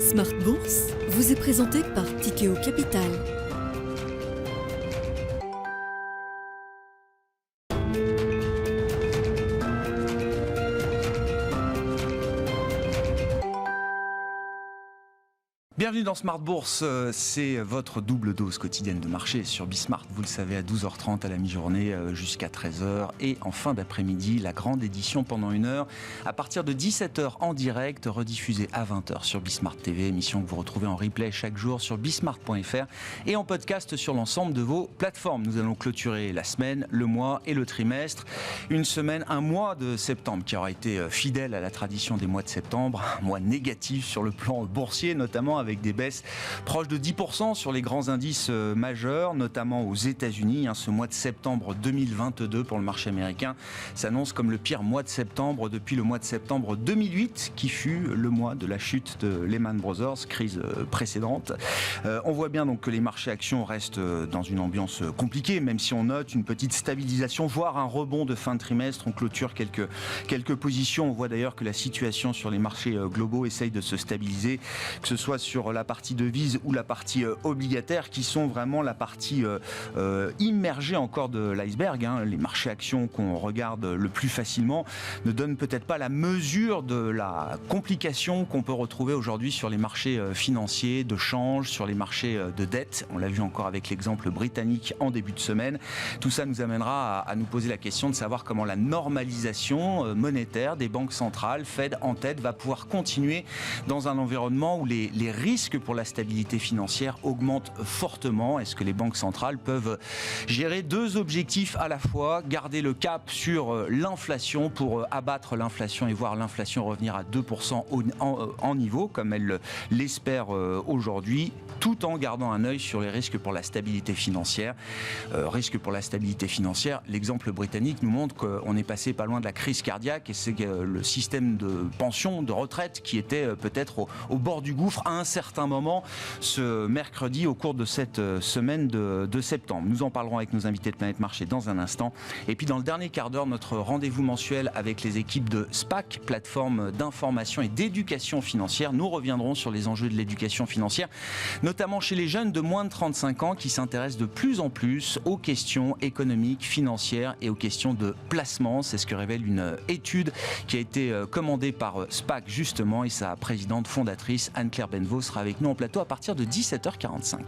Smart Bourse vous est présenté par Tikeo Capital. Bienvenue dans Smart Bourse, c'est votre double dose quotidienne de marché sur Bismart. Vous le savez, à 12h30 à la mi-journée jusqu'à 13h et en fin d'après-midi, la grande édition pendant 1 heure à partir de 17h en direct, rediffusée à 20h sur Bismart TV, émission que vous retrouvez en replay chaque jour sur bismart.fr et en podcast sur l'ensemble de vos plateformes. Nous allons clôturer la semaine, le mois et le trimestre. Une semaine, un mois de septembre qui aura été fidèle à la tradition des mois de septembre, un mois négatif sur le plan boursier notamment, avec des baisses proches de 10% sur les grands indices majeurs, notamment aux États-Unis. Ce mois de septembre 2022 pour le marché américain s'annonce comme le pire mois de septembre depuis le mois de septembre 2008, qui fut le mois de la chute de Lehman Brothers, crise précédente. On voit bien donc que les marchés actions restent dans une ambiance compliquée, même si on note une petite stabilisation, voire un rebond de fin de trimestre. On clôture quelques positions. On voit d'ailleurs que la situation sur les marchés globaux essaye de se stabiliser, que ce soit sur la partie devise ou la partie obligataire, qui sont vraiment la partie immergée encore de l'iceberg. Les marchés actions qu'on regarde le plus facilement ne donnent peut-être pas la mesure de la complication qu'on peut retrouver aujourd'hui sur les marchés financiers, de change, sur les marchés de dette. On l'a vu encore avec l'exemple britannique en début de semaine. Tout ça nous amènera à nous poser la question de savoir comment la normalisation monétaire des banques centrales, Fed en tête, va pouvoir continuer dans un environnement où les risques pour la stabilité financière augmentent fortement. Est-ce que les banques centrales peuvent gérer deux objectifs à la fois, garder le cap sur l'inflation pour abattre l'inflation et voir l'inflation revenir à 2% en niveau, comme elle l'espère aujourd'hui, tout en gardant un œil sur les risques pour la stabilité financière. Risques pour la stabilité financière, l'exemple britannique nous montre qu'on est passé pas loin de la crise cardiaque, et c'est le système de pension, de retraite, qui était peut-être au bord du gouffre à un certain moment ce mercredi au cours de cette semaine de septembre. Nous en parlerons avec nos invités de Planète Marché dans un instant. Et puis dans le dernier quart d'heure, notre rendez-vous mensuel avec les équipes de SPAC, plateforme d'information et d'éducation financière. Nous reviendrons sur les enjeux de l'éducation financière, notamment chez les jeunes de moins de 35 ans qui s'intéressent de plus en plus aux questions économiques, financières et aux questions de placement. C'est ce que révèle une étude qui a été commandée par SPAC justement, et sa présidente fondatrice Anne-Claire Benveau sera avec nous en plateau à partir de 17h45.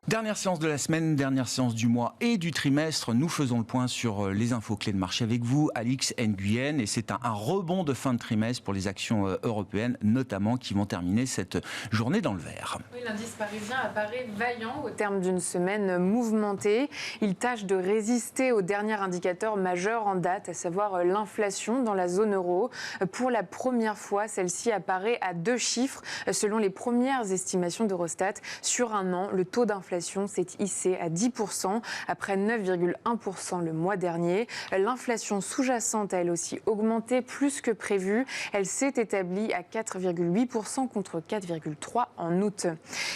Dernière séance de la semaine, dernière séance du mois et du trimestre. Nous faisons le point sur les infos clés de marché avec vous, Alix Nguyen. Et c'est un rebond de fin de trimestre pour les actions européennes, notamment, qui vont terminer cette journée dans le vert. Oui, l'indice parisien apparaît vaillant au terme d'une semaine mouvementée. Il tâche de résister au dernier indicateur majeur en date, à savoir l'inflation dans la zone euro. Pour la première fois, celle-ci apparaît à 2 chiffres. Selon les premières estimations d'Eurostat, sur un an, le taux d'inflation s'est hissé à 10% après 9,1% le mois dernier. L'inflation sous-jacente a elle aussi augmenté plus que prévu. Elle s'est établie à 4,8% contre 4,3% en août.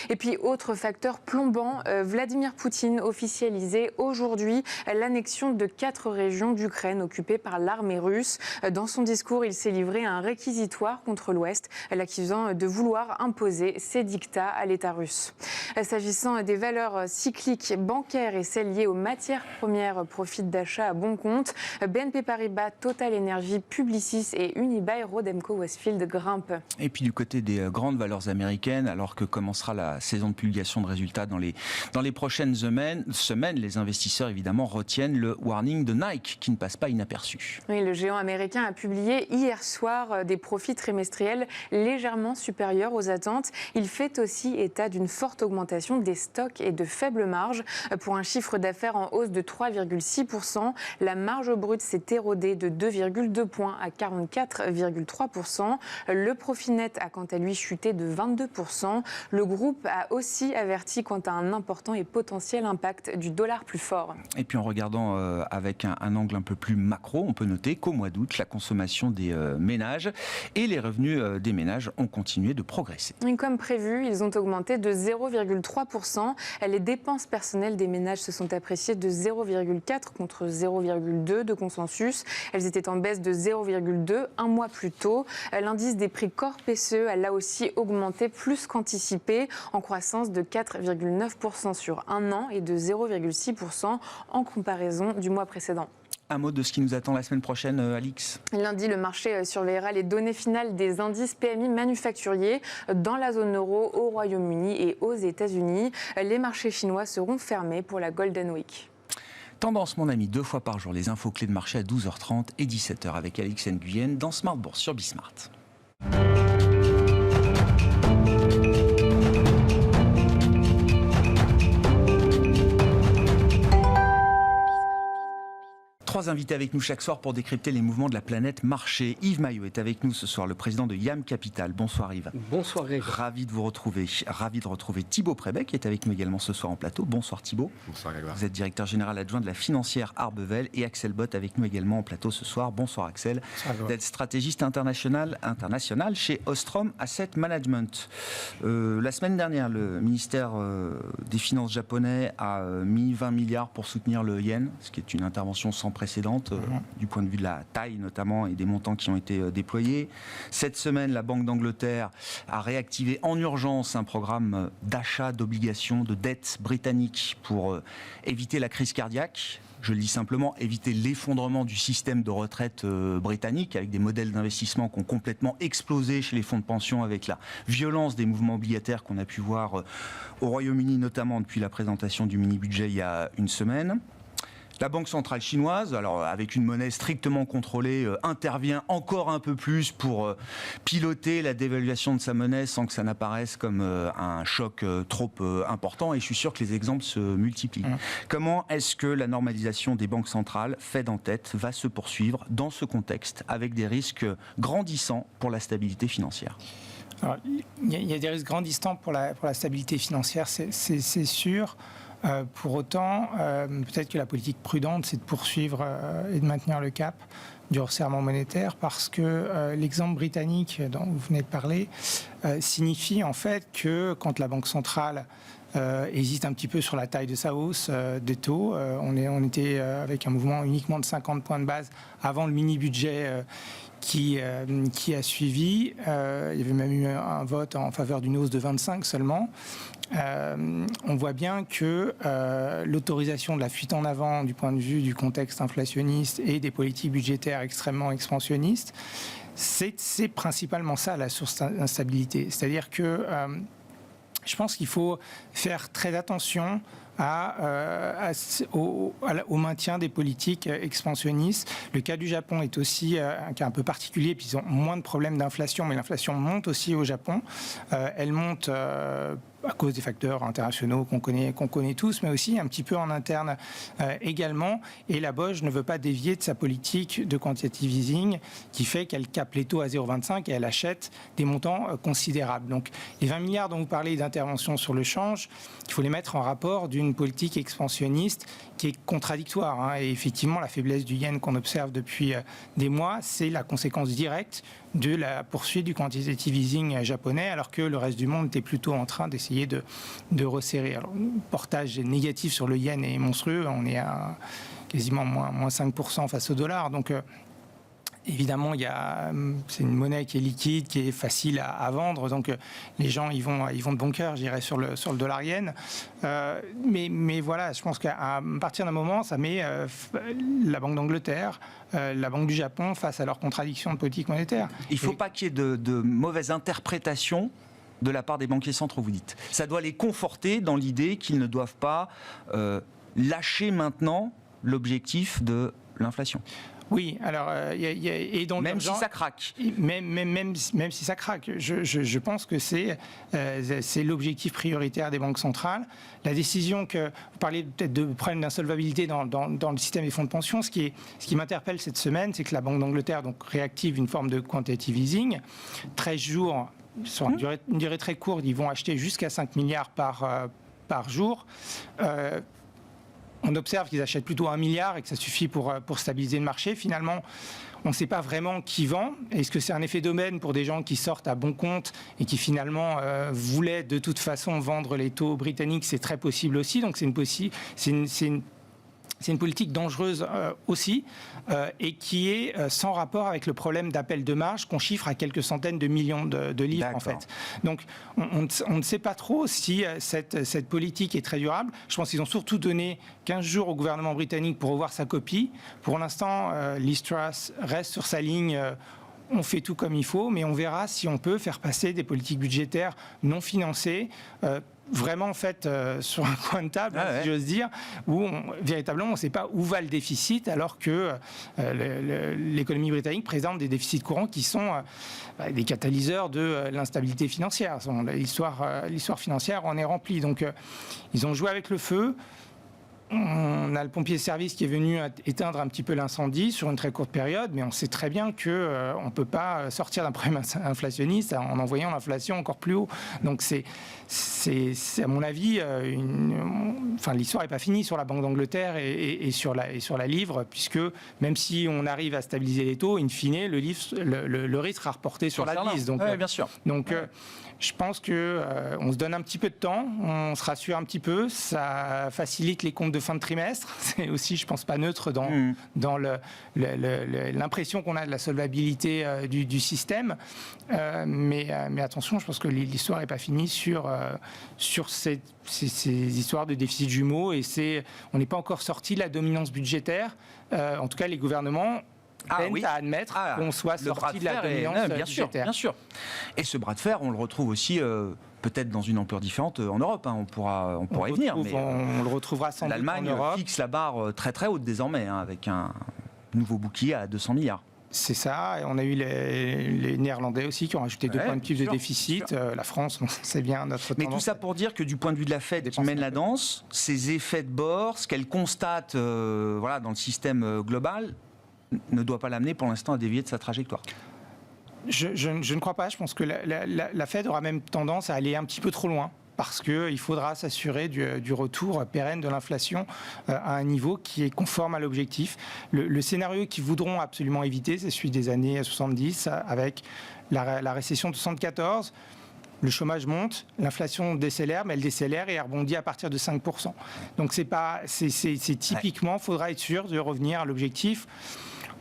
Et puis, autre facteur plombant, Vladimir Poutine officialisait aujourd'hui l'annexion de 4 régions d'Ukraine occupées par l'armée russe. Dans son discours, il s'est livré à un réquisitoire contre l'Ouest, l'accusant de vouloir imposer ses dictats à l'État russe. S'agissant des valeurs cycliques bancaires et celles liées aux matières premières profitent d'achat à bon compte. BNP Paribas, Total Energy, Publicis et Unibail Rodamco Westfield grimpent. Et puis du côté des grandes valeurs américaines, alors que commencera la saison de publication de résultats dans les prochaines semaines, les investisseurs évidemment retiennent le warning de Nike qui ne passe pas inaperçu. Oui, le géant américain a publié hier soir des profits trimestriels légèrement supérieurs aux attentes. Il fait aussi état d'une forte augmentation des stocks et de faibles marges. Pour un chiffre d'affaires en hausse de 3,6%, la marge brute s'est érodée de 2,2 points à 44,3%. Le profit net a quant à lui chuté de 22%. Le groupe a aussi averti quant à un important et potentiel impact du dollar plus fort. Et puis en regardant avec un angle un peu plus macro, on peut noter qu'au mois d'août, la consommation des ménages et les revenus des ménages ont continué de progresser. Et comme prévu, ils ont augmenté de 0,3%. Les dépenses personnelles des ménages se sont appréciées de 0,4 contre 0,2 de consensus. Elles étaient en baisse de 0,2 un mois plus tôt. L'indice des prix Corp PCE a là aussi augmenté plus qu'anticipé, en croissance de 4,9% sur un an et de 0,6% en comparaison du mois précédent. Un mot de ce qui nous attend la semaine prochaine, Alix. Lundi, le marché surveillera les données finales des indices PMI manufacturiers dans la zone euro, au Royaume-Uni et aux États-Unis. Les marchés chinois seront fermés pour la Golden Week. Tendance, mon ami, 2 fois par jour, les infos clés de marché à 12h30 et 17h avec Alix Nguyen dans Smart Bourse sur Bismart. Trois invités avec nous chaque soir pour décrypter les mouvements de la planète marché. Yves Maillot est avec nous ce soir, le président de YAM Capital. Bonsoir Yves. Bonsoir Grégoire. Ravi de vous retrouver. Ravi de retrouver Thibaut Prébet qui est avec nous également ce soir en plateau. Bonsoir Thibaut. Bonsoir Grégoire. Vous êtes directeur général adjoint de la financière Arbevel et Axel Bott avec nous également en plateau ce soir. Bonsoir Axel. Vous êtes stratégiste international chez Ostrom Asset Management. La semaine dernière, le ministère des Finances japonais a mis 20 milliards pour soutenir le yen, ce qui est une intervention sans précédente du point de vue de la taille notamment et des montants qui ont été déployés. Cette semaine, la Banque d'Angleterre a réactivé en urgence un programme d'achat d'obligations de dettes britanniques pour éviter la crise cardiaque. Je le dis simplement, éviter l'effondrement du système de retraite britannique avec des modèles d'investissement qui ont complètement explosé chez les fonds de pension avec la violence des mouvements obligataires qu'on a pu voir au Royaume-Uni, notamment depuis la présentation du mini-budget il y a une semaine. La Banque centrale chinoise, alors avec une monnaie strictement contrôlée, intervient encore un peu plus pour piloter la dévaluation de sa monnaie sans que ça n'apparaisse comme un choc trop important. Et je suis sûr que les exemples se multiplient. Comment est-ce que la normalisation des banques centrales, Fed en tête, va se poursuivre dans ce contexte avec des risques grandissants pour la stabilité financière ? Alors, il y a des risques grandissants pour la stabilité financière, c'est sûr. Pour autant, peut-être que la politique prudente, c'est de poursuivre et de maintenir le cap du resserrement monétaire parce que l'exemple britannique dont vous venez de parler signifie en fait que quand la Banque centrale hésite un petit peu sur la taille de sa hausse des taux, on était avec un mouvement uniquement de 50 points de base avant le mini-budget qui a suivi. Il y avait même eu un vote en faveur d'une hausse de 25 seulement. On voit bien que l'autorisation de la fuite en avant du point de vue du contexte inflationniste et des politiques budgétaires extrêmement expansionnistes, c'est principalement ça la source d'instabilité. C'est-à-dire que je pense qu'il faut faire très attention au maintien des politiques expansionnistes. Le cas du Japon est aussi un cas un peu particulier, puis ils ont moins de problèmes d'inflation, mais l'inflation monte aussi au Japon. Elle monte à cause des facteurs internationaux qu'on connaît tous, mais aussi un petit peu en interne également. Et la BOJ ne veut pas dévier de sa politique de quantitative easing qui fait qu'elle capte les taux à 0,25 et elle achète des montants considérables. Donc les 20 milliards dont vous parlez d'intervention sur le change, il faut les mettre en rapport d'une politique expansionniste qui est contradictoire. Et effectivement, la faiblesse du yen qu'on observe depuis des mois, c'est la conséquence directe de la poursuite du quantitative easing japonais, alors que le reste du monde était plutôt en train d'essayer de resserrer. Alors, le portage négatif sur le yen est monstrueux, on est à quasiment moins 5% face au dollar, donc évidemment, c'est une monnaie qui est liquide, qui est facile à vendre, donc les gens ils vont de bon cœur, je dirais, sur le dollar yen. Mais voilà, je pense qu'à partir d'un moment, ça met la Banque d'Angleterre, la Banque du Japon face à leurs contradictions de politique monétaire. Il ne faut pas qu'il y ait de mauvaises interprétations de la part des banquiers centraux, vous dites. Ça doit les conforter dans l'idée qu'ils ne doivent pas lâcher maintenant l'objectif de l'inflation. Oui, alors et donc même si ça craque. Même si ça craque, je pense que c'est l'objectif prioritaire des banques centrales. La décision que vous parlez peut-être de problème d'insolvabilité dans le système des fonds de pension, ce qui m'interpelle cette semaine, c'est que la Banque d'Angleterre donc réactive une forme de quantitative easing, 13 jours sur une durée très courte, ils vont acheter jusqu'à 5 milliards par jour. on observe qu'ils achètent plutôt 1 milliard et que ça suffit pour stabiliser le marché. Finalement, on ne sait pas vraiment qui vend. Est-ce que c'est un effet d'aubaine pour des gens qui sortent à bon compte et qui finalement voulaient de toute façon vendre les taux britanniques? C'est très possible aussi. Donc c'est une politique dangereuse aussi et qui est sans rapport avec le problème d'appel de marge qu'on chiffre à quelques centaines de millions de livres en fait. Donc on ne sait pas trop si cette politique est très durable. Je pense qu'ils ont surtout donné 15 jours au gouvernement britannique pour revoir sa copie. Pour l'instant, Liz Truss reste sur sa ligne. On fait tout comme il faut, mais on verra si on peut faire passer des politiques budgétaires non financées, vraiment en fait sur un coin de table, si j'ose dire, où véritablement on ne sait pas où va le déficit, alors que l'économie britannique présente des déficits courants qui sont des catalyseurs de l'instabilité financière. L'histoire financière en est remplie. Donc ils ont joué avec le feu. On a le pompier de service qui est venu éteindre un petit peu l'incendie sur une très courte période, mais on sait très bien qu'on ne peut pas sortir d'un problème inflationniste en envoyant l'inflation encore plus haut. Donc c'est à mon avis, l'histoire n'est pas finie sur la Banque d'Angleterre et sur la livre, puisque même si on arrive à stabiliser les taux, in fine, le risque sera reporté sur la devise. Donc, bien sûr. Donc je pense qu'on se donne un petit peu de temps, on se rassure un petit peu, ça facilite les comptes de fin de trimestre. C'est aussi, je pense, pas neutre dans l'impression qu'on a de la solvabilité du système. Mais attention, je pense que l'histoire n'est pas finie sur ces histoires de déficit jumeaux et on n'est pas encore sorti de la dominance budgétaire. En tout cas, les gouvernements peinent à admettre qu'on soit sorti de la dominance budgétaire. Bien sûr. Et ce bras de fer, on le retrouve aussi peut-être dans une ampleur différente en Europe. On pourra y venir. Mais on le retrouvera sans doute en Europe. L'Allemagne fixe la barre très très haute désormais, avec un nouveau bouclier à 200 milliards. C'est ça. Et on a eu les Néerlandais aussi qui ont rajouté 2 points de PIB de déficit. La France, c'est bien notre tendance. Mais tout ça pour dire que du point de vue de la Fed qui mène la danse, ces effets de bord, ce qu'elle constate dans le système global, ne doit pas l'amener pour l'instant à dévier de sa trajectoire. Je ne crois pas. Je pense que la Fed aura même tendance à aller un petit peu trop loin, parce qu'il faudra s'assurer du retour pérenne de l'inflation à un niveau qui est conforme à l'objectif. Le scénario qu'ils voudront absolument éviter, c'est celui des années 70, avec la récession de 74. Le chômage monte, l'inflation décélère, mais elle décélère et elle rebondit à partir de 5%. Donc c'est typiquement, il faudra être sûr de revenir à l'objectif.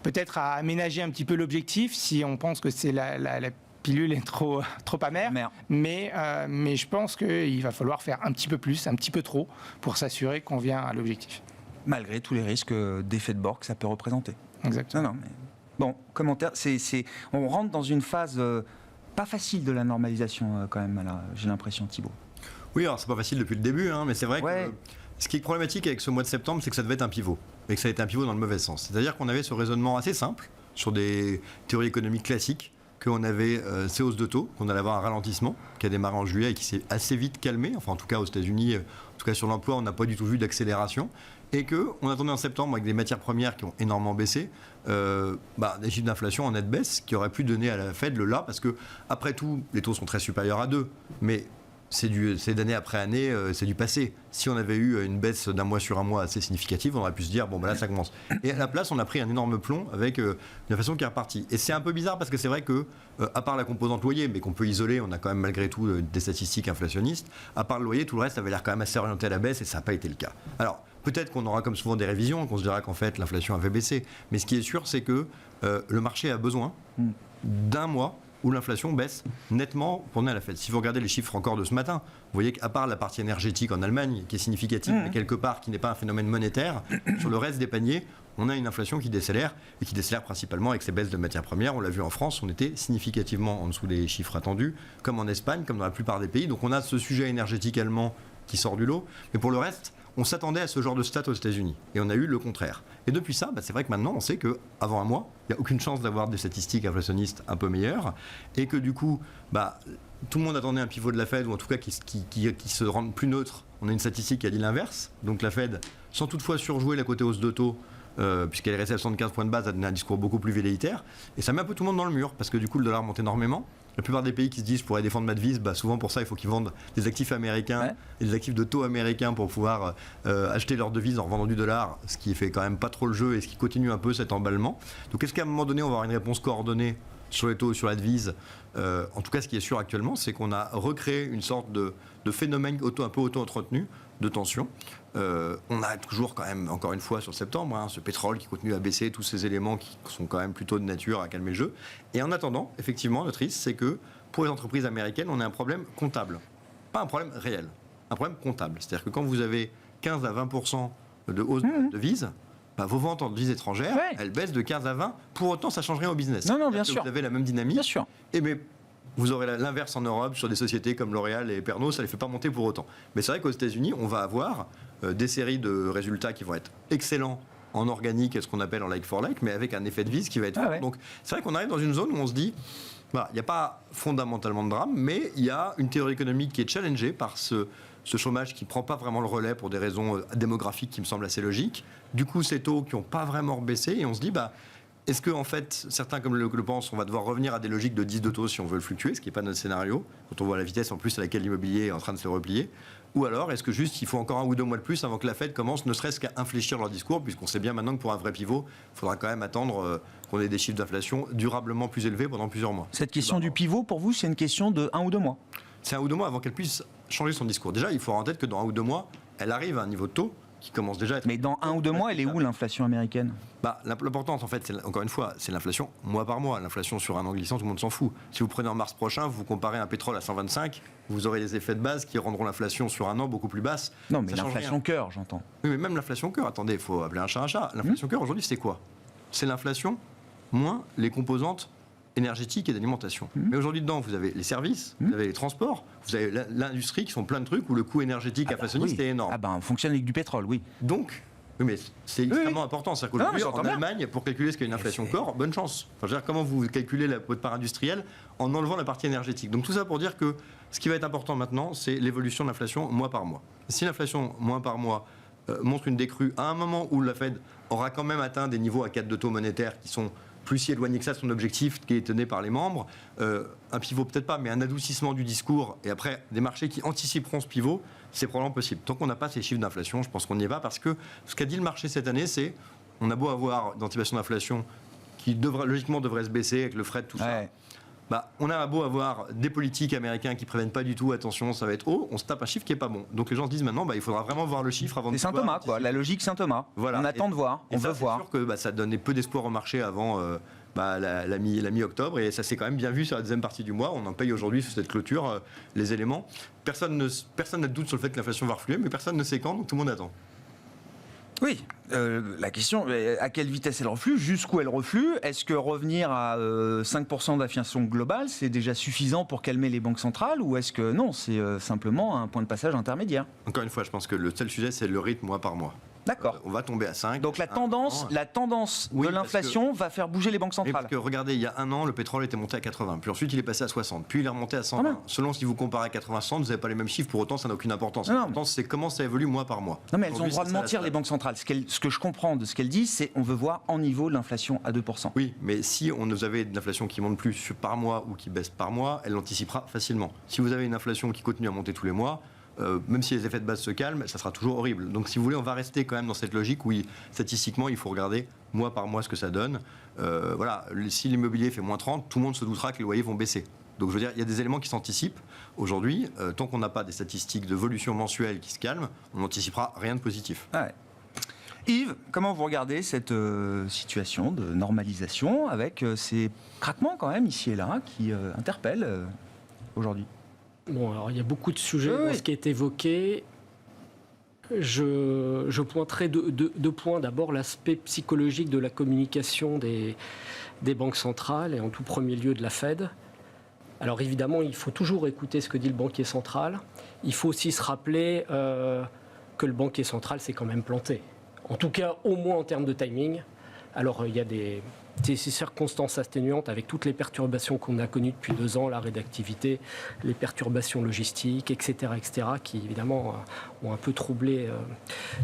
Peut-être à aménager un petit peu l'objectif si on pense que c'est la pilule est trop amère. Mais je pense qu'il va falloir faire un petit peu plus, un petit peu trop, pour s'assurer qu'on vient à l'objectif. Malgré tous les risques d'effet de bord que ça peut représenter. Exactement. Bon, commentaire, on rentre dans une phase pas facile de la normalisation quand même, là, j'ai l'impression, Thibault. Oui, alors c'est pas facile depuis le début, mais c'est vrai que ce qui est problématique avec ce mois de septembre, c'est que ça devait être un pivot, et que ça a été un pivot dans le mauvais sens. C'est-à-dire qu'on avait ce raisonnement assez simple sur des théories économiques classiques, qu'on avait ces hausses de taux, qu'on allait avoir un ralentissement qui a démarré en juillet et qui s'est assez vite calmé. Enfin, en tout cas aux États-Unis, en tout cas sur l'emploi, on n'a pas du tout vu d'accélération. Et qu'on attendait en septembre avec des matières premières qui ont énormément baissé, des chiffres d'inflation en nette baisse qui auraient pu donner à la Fed le là, parce que après tout, les taux sont très supérieurs à 2, mais c'est d'année après année, c'est du passé. Si on avait eu une baisse d'un mois sur un mois assez significative, on aurait pu se dire, là ça commence. Et à la place, on a pris un énorme plomb avec une inflation qui est repartie. Et c'est un peu bizarre parce que c'est vrai que, à part la composante loyer, mais qu'on peut isoler, on a quand même malgré tout des statistiques inflationnistes, à part le loyer, tout le reste avait l'air quand même assez orienté à la baisse et ça n'a pas été le cas. Alors, peut-être qu'on aura comme souvent des révisions, qu'on se dira qu'en fait l'inflation avait baissé. Mais ce qui est sûr, c'est que le marché a besoin d'un mois où l'inflation baisse nettement pour donner à la Fed. Si vous regardez les chiffres encore de ce matin, vous voyez qu'à part la partie énergétique en Allemagne, qui est significative, mais quelque part qui n'est pas un phénomène monétaire, sur le reste des paniers, on a une inflation qui décélère, et qui décélère principalement avec ces baisses de matières premières. On l'a vu en France, on était significativement en dessous des chiffres attendus, comme en Espagne, comme dans la plupart des pays. Donc on a ce sujet énergétique allemand qui sort du lot. Mais pour le reste, on s'attendait à ce genre de stats aux États-Unis. Et on a eu le contraire. Et depuis ça, c'est vrai que maintenant, on sait qu'avant un mois, il n'y a aucune chance d'avoir des statistiques inflationnistes un peu meilleures. Et que du coup, tout le monde attendait un pivot de la Fed, ou en tout cas qui se rende plus neutre. On a une statistique qui a dit l'inverse. Donc la Fed, sans toutefois surjouer la côté hausse de taux, puisqu'elle est restée à 75 points de base, a donné un discours beaucoup plus velléitaire. Et ça met un peu tout le monde dans le mur, parce que du coup, le dollar monte énormément. La plupart des pays qui se disent je pourrais défendre ma devise, souvent pour ça, il faut qu'ils vendent des actifs américains et des actifs de taux américains pour pouvoir acheter leur devise en revendant du dollar, ce qui fait quand même pas trop le jeu et ce qui continue un peu cet emballement. Donc est-ce qu'à un moment donné, on va avoir une réponse coordonnée sur les taux, sur la devise? En tout cas, ce qui est sûr actuellement, c'est qu'on a recréé une sorte de phénomène un peu auto-entretenu de tension. On a toujours quand même, encore une fois, sur septembre, ce pétrole qui continue à baisser, tous ces éléments qui sont quand même plutôt de nature à calmer le jeu. Et en attendant, effectivement, notre risque, c'est que pour les entreprises américaines, on a un problème comptable. Pas un problème réel, un problème comptable. C'est-à-dire que quand vous avez 15 à 20% de hausse de devises, vos ventes en devises étrangères, elles baissent de 15 à 20. Pour autant, ça ne change rien au business. Non, bien sûr. Vous avez la même dynamique. Bien sûr. Mais vous aurez l'inverse en Europe sur des sociétés comme L'Oréal et Pernod, ça ne les fait pas monter pour autant. Mais c'est vrai qu'aux États-Unis, on va avoir des séries de résultats qui vont être excellents en organique et ce qu'on appelle en like for like, mais avec un effet de vis qui va être fort. Donc c'est vrai qu'on arrive dans une zone où on se dit, il n'y a pas fondamentalement de drame, mais il y a une théorie économique qui est challengée par ce chômage qui ne prend pas vraiment le relais pour des raisons démographiques qui me semblent assez logiques. Du coup, ces taux qui n'ont pas vraiment baissé, et on se dit, est-ce que, en fait, certains comme le pensent, on va devoir revenir à des logiques de 10 de taux si on veut le fluctuer, ce qui n'est pas notre scénario, quand on voit la vitesse en plus à laquelle l'immobilier est en train de se replier. Ou alors, est-ce que juste il faut encore 1 ou 2 mois de plus avant que la Fed commence ne serait-ce qu'à infléchir leur discours, puisqu'on sait bien maintenant que pour un vrai pivot, il faudra quand même attendre qu'on ait des chiffres d'inflation durablement plus élevés pendant plusieurs mois. Cette question du pivot, pour vous, c'est une question de 1 ou 2 mois? C'est 1 ou 2 mois avant qu'elle puisse changer son discours. Déjà, il faut avoir en tête que dans 1 ou 2 mois, elle arrive à un niveau de taux qui commence déjà à être... Mais dans 1 ou 2 mois, elle est où l'inflation américaine? L'importance, en fait, encore une fois, c'est l'inflation mois par mois. L'inflation sur un an glissant, tout le monde s'en fout. Si vous prenez en mars prochain, vous comparez un pétrole à 125, vous aurez les effets de base qui rendront l'inflation sur un an beaucoup plus basse. Non, mais l'inflation cœur, j'entends. Oui, mais même l'inflation cœur, attendez, il faut appeler un chat un chat. L'inflation cœur, aujourd'hui, c'est quoi? C'est l'inflation moins les composantes énergétique et d'alimentation. Mais aujourd'hui, dedans, vous avez les services, vous avez les transports, vous avez l'industrie qui sont plein de trucs où le coût énergétique inflationniste est énorme. On fonctionne avec du pétrole, oui. Donc, mais c'est extrêmement important. C'est-à-dire qu'aujourd'hui, en Allemagne, pour calculer ce qu'est une inflation corps, bonne chance. Enfin, je veux dire, comment vous calculez votre part industrielle en enlevant la partie énergétique? Donc tout ça pour dire que ce qui va être important maintenant, c'est l'évolution de l'inflation mois par mois. Si l'inflation mois par mois montre une décrue à un moment où la Fed aura quand même atteint des niveaux à 4 de taux monétaires qui sont plus si éloigné que ça de son objectif qui est tenu par les membres, un pivot peut-être pas, mais un adoucissement du discours et après des marchés qui anticiperont ce pivot, c'est probablement possible. Tant qu'on n'a pas ces chiffres d'inflation, je pense qu'on n'y est pas parce que ce qu'a dit le marché cette année, c'est on a beau avoir d'anticipation d'inflation qui logiquement devrait se baisser avec le fret, tout ça. On a beau avoir des politiques américains qui préviennent pas du tout, attention, ça va être haut, on se tape un chiffre qui est pas bon. Donc les gens se disent maintenant, il faudra vraiment voir le chiffre avant de... C'est Saint Thomas, quoi. La logique Saint Thomas. Voilà. On attend de voir, on veut voir. C'est sûr que ça donnait peu d'espoir au marché avant la mi-octobre, et ça s'est quand même bien vu sur la deuxième partie du mois. On en paye aujourd'hui sur cette clôture les éléments. Personne n'a de doute sur le fait que l'inflation va refluer, mais personne ne sait quand, donc tout le monde attend. Oui, la question, à quelle vitesse elle reflue, jusqu'où elle reflue? Est-ce que revenir à 5% d'inflation globale, c'est déjà suffisant pour calmer les banques centrales, ou est-ce que non, c'est simplement un point de passage intermédiaire? Encore une fois, je pense que le seul sujet, c'est le rythme mois par mois. D'accord. On va tomber à 5. Donc la tendance de l'inflation va faire bouger les banques centrales. Parce que regardez, il y a un an, le pétrole était monté à 80, puis ensuite il est passé à 60, puis il est remonté à 120. Selon si vous comparez à 80-100, vous n'avez pas les mêmes chiffres, pour autant ça n'a aucune importance. L'important c'est comment ça évolue mois par mois. Non mais elles ont le droit de mentir, les banques centrales. Ce que je comprends de ce qu'elles disent, c'est on veut voir en niveau l'inflation à 2%. Oui, mais si vous avez de l'inflation qui monte plus par mois ou qui baisse par mois, elle l'anticipera facilement. Si vous avez une inflation qui continue à monter tous les mois, même si les effets de base se calment, ça sera toujours horrible. Donc si vous voulez, on va rester quand même dans cette logique où statistiquement, il faut regarder mois par mois ce que ça donne. Si l'immobilier fait moins 30, tout le monde se doutera que les loyers vont baisser. Donc je veux dire, il y a des éléments qui s'anticipent. Aujourd'hui, tant qu'on n'a pas des statistiques d'évolution mensuelle qui se calment, on n'anticipera rien de positif. Ouais. Yves, comment vous regardez cette situation de normalisation avec ces craquements quand même ici et là qui interpellent aujourd'hui? Bon, alors il y a beaucoup de sujets dans ce qui est évoqué. Je pointerai deux points. D'abord, l'aspect psychologique de la communication des banques centrales et en tout premier lieu de la Fed. Alors évidemment, il faut toujours écouter ce que dit le banquier central. Il faut aussi se rappeler que le banquier central s'est quand même planté. En tout cas, au moins en termes de timing. Alors, il y a des circonstances atténuantes avec toutes les perturbations qu'on a connues depuis 2 ans, l'arrêt d'activité, les perturbations logistiques, etc., qui évidemment ont un peu troublé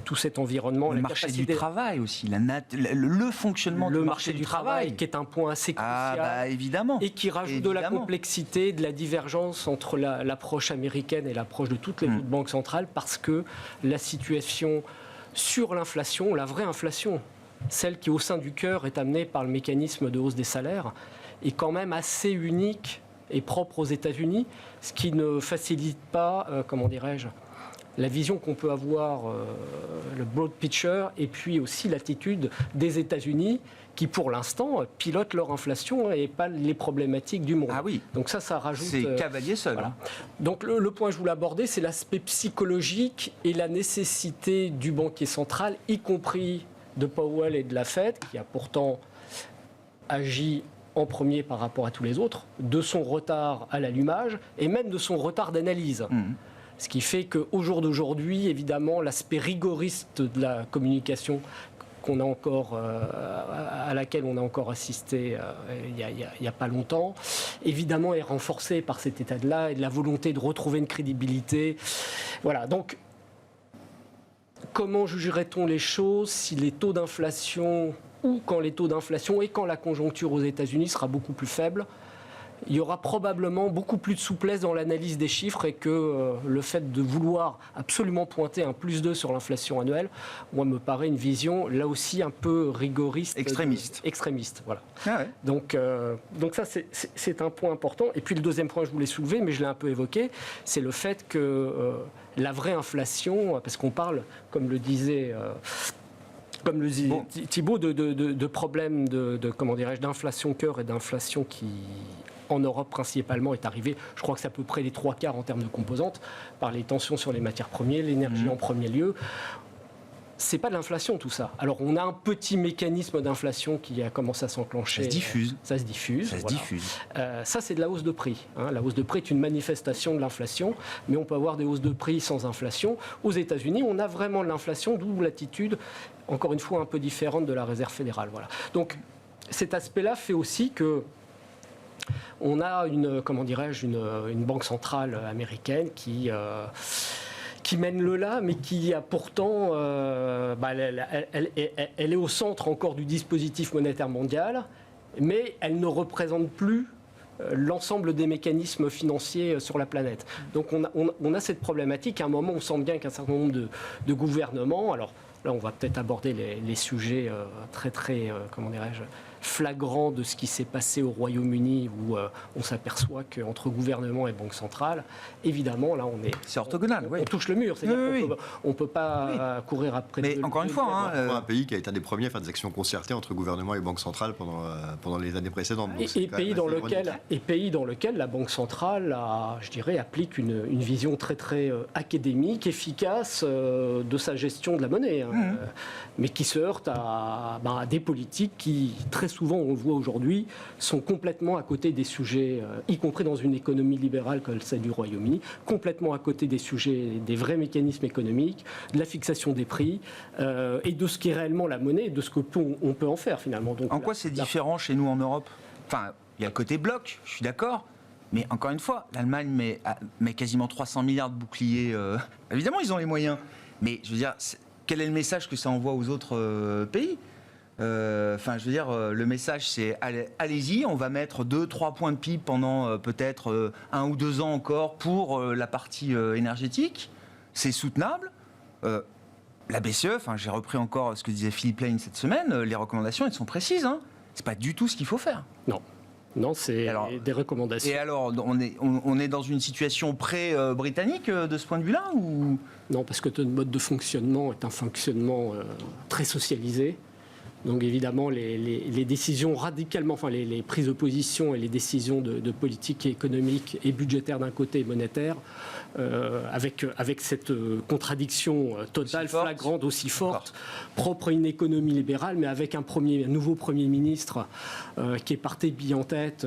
tout cet environnement. Le marché du travail aussi, le fonctionnement du marché du travail, qui est un point assez crucial, évidemment. Et qui rajoute de la complexité, de la divergence entre l'approche américaine et l'approche de toutes les autres banques centrales, parce que la situation sur l'inflation, la vraie inflation, celle qui, au sein du cœur, est amenée par le mécanisme de hausse des salaires, est quand même assez unique et propre aux États-Unis, ce qui ne facilite pas, la vision qu'on peut avoir, le broad picture, et puis aussi l'attitude des États-Unis, qui pour l'instant pilotent leur inflation et pas les problématiques du monde. Ah oui. Donc ça rajoute... C'est cavalier seul. Voilà. Donc le point que je voulais aborder, c'est l'aspect psychologique et la nécessité du banquier central, y compris de Powell et de la Fed, qui a pourtant agi en premier par rapport à tous les autres, de son retard à l'allumage et même de son retard d'analyse. Ce qui fait qu'au jour d'aujourd'hui, évidemment, l'aspect rigoriste de la communication à laquelle on a encore assisté il n'y a pas longtemps, évidemment est renforcé par cet état-là et de la volonté de retrouver une crédibilité. Voilà, donc comment jugerait-on les choses si les taux d'inflation, ou quand les taux d'inflation et quand la conjoncture aux États-Unis sera beaucoup plus faible? Il y aura probablement beaucoup plus de souplesse dans l'analyse des chiffres et que le fait de vouloir absolument pointer un +2 sur l'inflation annuelle, moi, me paraît une vision, là aussi, un peu rigoriste. Extrémiste, voilà. Ah ouais. Donc ça, c'est un point important. Et puis le deuxième point que je voulais soulever, mais je l'ai un peu évoqué, c'est le fait que la vraie inflation, parce qu'on parle, comme le disait Thibault, de problèmes d'inflation cœur et d'inflation qui, en Europe principalement, est arrivé, je crois que c'est à peu près les 3/4 en termes de composantes, par les tensions sur les matières premières, l'énergie en premier lieu. C'est pas de l'inflation tout ça. Alors on a un petit mécanisme d'inflation qui a commencé à s'enclencher. Ça se diffuse. Ça c'est de la hausse de prix. La hausse de prix est une manifestation de l'inflation, mais on peut avoir des hausses de prix sans inflation. Aux États-Unis, on a vraiment de l'inflation, d'où l'attitude, encore une fois, un peu différente de la Réserve fédérale. Voilà. Donc cet aspect-là fait aussi que on a une banque centrale américaine qui mène le là, mais qui a pourtant, elle est au centre encore du dispositif monétaire mondial, mais elle ne représente plus l'ensemble des mécanismes financiers sur la planète. Donc on a cette problématique. À un moment, on sent bien qu'un certain nombre de gouvernements, alors là on va peut-être aborder les sujets très flagrant de ce qui s'est passé au Royaume-Uni, où on s'aperçoit qu'entre gouvernement et banque centrale, évidemment, là, c'est orthogonal, on touche le mur. C'est-à-dire qu'on ne peut pas courir après... Mais encore une fois... un pays qui a été un des premiers à faire des actions concertées entre gouvernement et banque centrale pendant les années précédentes. Et pays dans lequel la banque centrale, applique une vision très, très académique, efficace de sa gestion de la monnaie, mais qui se heurte à des politiques qui, très souvent, on le voit aujourd'hui, sont complètement à côté des sujets, y compris dans une économie libérale comme celle du Royaume-Uni, complètement à côté des sujets, des vrais mécanismes économiques, de la fixation des prix et de ce qu'est réellement la monnaie et de ce qu'on peut en faire finalement. Donc, en quoi c'est différent chez nous en Europe? Enfin, il y a le côté bloc, je suis d'accord. Mais encore une fois, l'Allemagne met quasiment 300 milliards de boucliers. Évidemment, ils ont les moyens. Mais je veux dire, quel est le message que ça envoie aux autres pays? Le message, c'est allez-y, on va mettre 2-3 points de PIB pendant peut-être 1 ou 2 ans encore pour la partie énergétique. C'est soutenable. La BCE, j'ai repris encore ce que disait Philippe Lane cette semaine, les recommandations, elles sont précises. C'est pas du tout ce qu'il faut faire. Non, c'est des recommandations. Et alors, on est dans une situation pré-britannique de ce point de vue-là ou... Non, parce que notre mode de fonctionnement est un fonctionnement très socialisé. Donc évidemment, les décisions radicalement, les prises de position et les décisions de politique économique et budgétaire d'un côté et monétaire, avec cette contradiction totale, flagrante, aussi forte, propre à une économie libérale, mais avec un nouveau Premier ministre qui est parti bille en tête,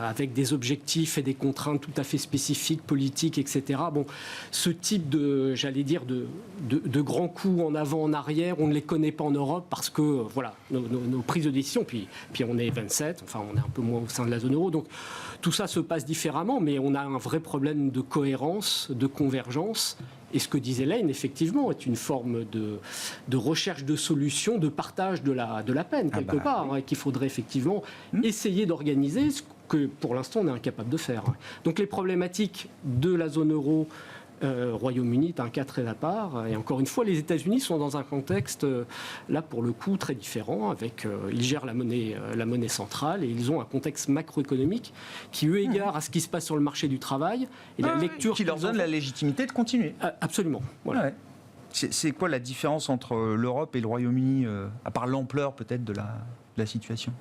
avec des objectifs et des contraintes tout à fait spécifiques, politiques, etc. Bon, ce type de grands coups en avant, en arrière, on ne les connaît pas en Europe parce que, voilà, nos prises de décision. Puis on est 27, enfin on est un peu moins au sein de la zone euro. Donc tout ça se passe différemment, mais on a un vrai problème de cohérence, de convergence. Et ce que disait Lane, effectivement, est une forme de recherche de solutions, de partage de la peine, quelque part, oui. qu'il faudrait effectivement essayer d'organiser, ce que pour l'instant on est incapable de faire. Donc les problématiques de la zone euro, Royaume-Uni est un cas très à part. Et encore une fois, les États-Unis sont dans un contexte, là pour le coup, très différent. Ils gèrent la monnaie centrale et ils ont un contexte macroéconomique qui, eu égard à ce qui se passe sur le marché du travail et la lecture qui leur donne la légitimité de continuer. Absolument. Voilà. Ouais. C'est quoi la différence entre l'Europe et le Royaume-Uni, à part l'ampleur peut-être de la situation?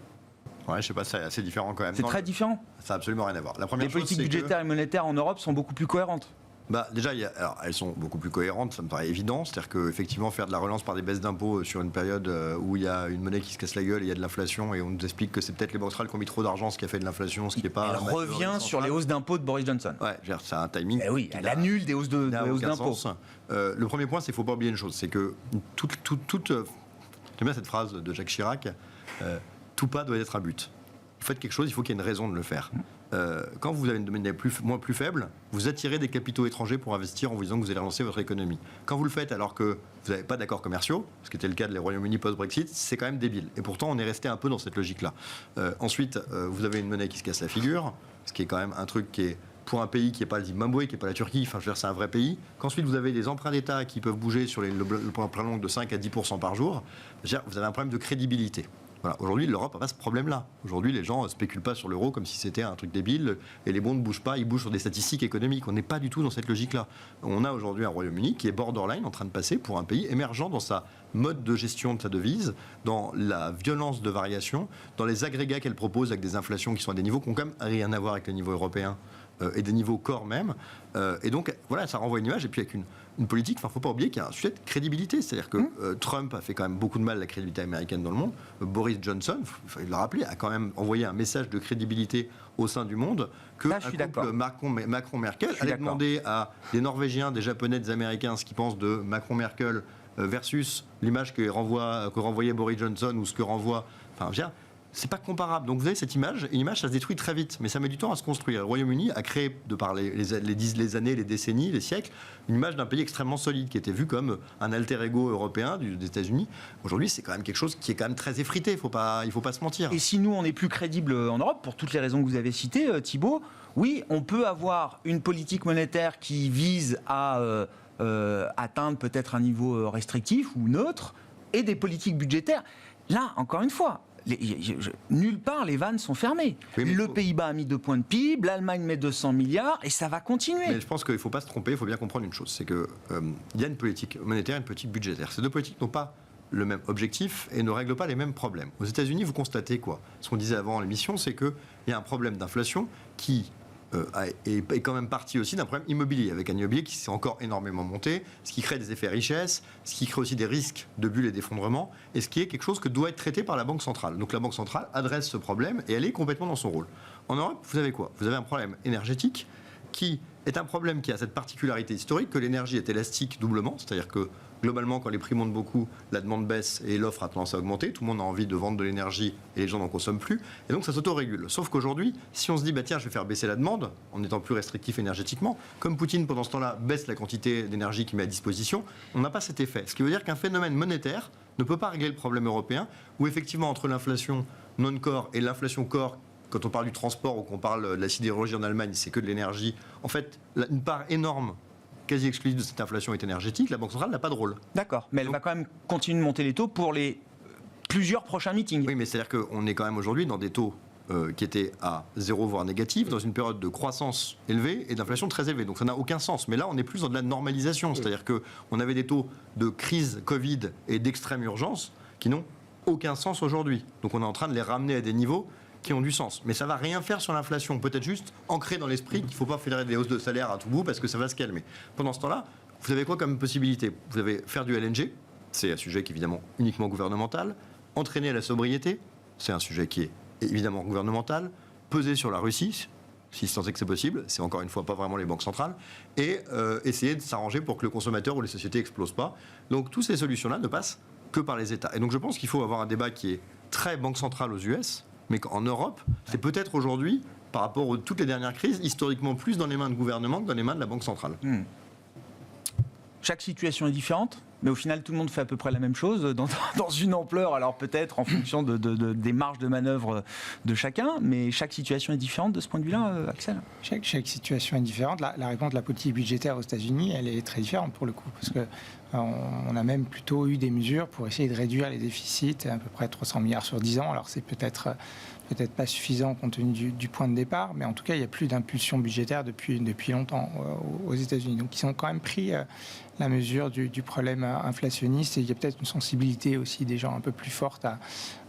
Ouais, je sais pas, c'est assez différent quand même. C'est très différent. Ça n'a absolument rien à voir. La première Les chose, politiques c'est budgétaires et monétaires en Europe sont beaucoup plus cohérentes. Déjà, alors, elles sont beaucoup plus cohérentes, ça me paraît évident. C'est-à-dire qu'effectivement, faire de la relance par des baisses d'impôts sur une période où il y a une monnaie qui se casse la gueule et il y a de l'inflation, et on nous explique que c'est peut-être les banques centrales qui ont mis trop d'argent, ce qui a fait de l'inflation, ce qui n'est pas... Elle revient sur les hausses d'impôts de Boris Johnson. Ouais, c'est un timing. Eh oui, elle annule des hausses d'impôts. Le premier point, c'est qu'il ne faut pas oublier une chose, c'est que j'aime bien cette phrase de Jacques Chirac, tout pas doit être un but. Vous faites quelque chose, il faut qu'il y ait une raison de le faire. Quand vous avez une monnaie plus faible, vous attirez des capitaux étrangers pour investir en vous disant que vous allez relancer votre économie. Quand vous le faites alors que vous n'avez pas d'accords commerciaux, ce qui était le cas de les Royaume-Uni post-Brexit, c'est quand même débile. Et pourtant, on est resté un peu dans cette logique-là. Ensuite, vous avez une monnaie qui se casse la figure, ce qui est quand même un truc qui est, pour un pays qui n'est pas le Zimbabwe, qui n'est pas la Turquie, enfin je veux dire, c'est un vrai pays. Qu'ensuite, vous avez des emprunts d'État qui peuvent bouger sur le plan long de 5 à 10% par jour. Vous avez un problème de crédibilité. Voilà. Aujourd'hui, l'Europe n'a pas ce problème-là. Aujourd'hui, les gens ne spéculent pas sur l'euro comme si c'était un truc débile et les bons ne bougent pas, ils bougent sur des statistiques économiques. On n'est pas du tout dans cette logique-là. On a aujourd'hui un Royaume-Uni qui est borderline en train de passer pour un pays émergent dans sa mode de gestion de sa devise, dans la violence de variation, dans les agrégats qu'elle propose avec des inflations qui sont à des niveaux qui n'ont quand même rien à voir avec le niveau européen et des niveaux corps même. Et donc, voilà, ça renvoie une image. Et puis, avec une politique, il ne faut pas oublier qu'il y a un sujet de crédibilité. C'est-à-dire que Trump a fait quand même beaucoup de mal à la crédibilité américaine dans le monde. Boris Johnson, il faut le rappeler, a quand même envoyé un message de crédibilité au sein du monde que un couple Macron-Merkel allait demander à des Norvégiens, des Japonais, des Américains ce qu'ils pensent de Macron-Merkel versus l'image que renvoyait Boris Johnson ou ce que renvoie... Enfin, c'est pas comparable. Donc vous avez cette image, et l'image ça se détruit très vite, mais ça met du temps à se construire. Le Royaume-Uni a créé, de par les années, les décennies, les siècles, une image d'un pays extrêmement solide, qui était vu comme un alter ego européen des États-Unis. Aujourd'hui, c'est quand même quelque chose qui est quand même très effrité, il faut pas se mentir. Et si nous, on est plus crédible en Europe, pour toutes les raisons que vous avez citées, Thibault, oui, on peut avoir une politique monétaire qui vise à atteindre peut-être un niveau restrictif ou neutre, et des politiques budgétaires. Là, encore une fois, nulle part les vannes sont fermées. Oui, le Pays-Bas a mis 2 points de PIB, l'Allemagne met 200 milliards et ça va continuer. Mais je pense qu'il ne faut pas se tromper, il faut bien comprendre une chose, c'est qu'il y a une politique monétaire et une politique budgétaire. Ces deux politiques n'ont pas le même objectif et ne règlent pas les mêmes problèmes. Aux États-Unis, vous constatez quoi? Ce qu'on disait avant l'émission, c'est qu'il y a un problème d'inflation qui est quand même partie aussi d'un problème immobilier, avec un immobilier qui s'est encore énormément monté, ce qui crée des effets richesse, ce qui crée aussi des risques de bulles et d'effondrement, et ce qui est quelque chose que doit être traité par la Banque centrale. Donc la Banque centrale adresse ce problème et elle est complètement dans son rôle. En Europe, vous avez quoi? Vous avez un problème énergétique qui est un problème qui a cette particularité historique que l'énergie est élastique doublement, c'est-à-dire que globalement, quand les prix montent beaucoup, la demande baisse et l'offre a tendance à augmenter. Tout le monde a envie de vendre de l'énergie et les gens n'en consomment plus. Et donc, ça s'autorégule. Sauf qu'aujourd'hui, si on se dit, tiens, je vais faire baisser la demande en étant plus restrictif énergétiquement, comme Poutine, pendant ce temps-là, baisse la quantité d'énergie qu'il met à disposition, on n'a pas cet effet. Ce qui veut dire qu'un phénomène monétaire ne peut pas régler le problème européen, où effectivement, entre l'inflation non-core et l'inflation core, quand on parle du transport ou qu'on parle de la sidérurgie en Allemagne, c'est que de l'énergie. En fait, une part énorme, quasi exclusive de cette inflation est énergétique, la Banque centrale n'a pas de rôle. D'accord, mais elle va quand même continuer de monter les taux pour les plusieurs prochains meetings. Oui, mais c'est-à-dire qu'on est quand même aujourd'hui dans des taux qui étaient à 0 voire négatifs, dans une période de croissance élevée et d'inflation très élevée. Donc ça n'a aucun sens. Mais là, on est plus dans de la normalisation. C'est-à-dire qu'on avait des taux de crise Covid et d'extrême urgence qui n'ont aucun sens aujourd'hui. Donc on est en train de les ramener à des niveaux qui ont du sens. Mais ça ne va rien faire sur l'inflation. Peut-être juste ancrer dans l'esprit qu'il ne faut pas fédérer des hausses de salaire à tout bout parce que ça va se calmer. Pendant ce temps-là, vous avez quoi comme possibilité? Vous avez faire du LNG, c'est un sujet qui est évidemment uniquement gouvernemental. Entraîner à la sobriété, c'est un sujet qui est évidemment gouvernemental. Peser sur la Russie, si tant est que c'est possible, c'est encore une fois pas vraiment les banques centrales. Et essayer de s'arranger pour que le consommateur ou les sociétés n'explosent pas. Donc toutes ces solutions-là ne passent que par les États. Et donc je pense qu'il faut avoir un débat qui est très banque centrale aux US, mais qu'en Europe, c'est peut-être aujourd'hui, par rapport à toutes les dernières crises, historiquement plus dans les mains de gouvernement que dans les mains de la banque centrale. Chaque situation est différente, mais au final, tout le monde fait à peu près la même chose, dans une ampleur, alors peut-être en fonction des marges de manœuvre de chacun, mais chaque situation est différente de ce point de vue-là, Axel. Chaque situation est différente. La réponse de la politique budgétaire aux États-Unis, elle est très différente pour le coup, parce que on a même plutôt eu des mesures pour essayer de réduire les déficits, à peu près 300 milliards sur 10 ans. Alors c'est peut-être pas suffisant compte tenu du point de départ, mais en tout cas, il n'y a plus d'impulsion budgétaire depuis longtemps aux États-Unis. Donc ils ont quand même pris la mesure du problème inflationniste, et il y a peut-être une sensibilité aussi des gens un peu plus forte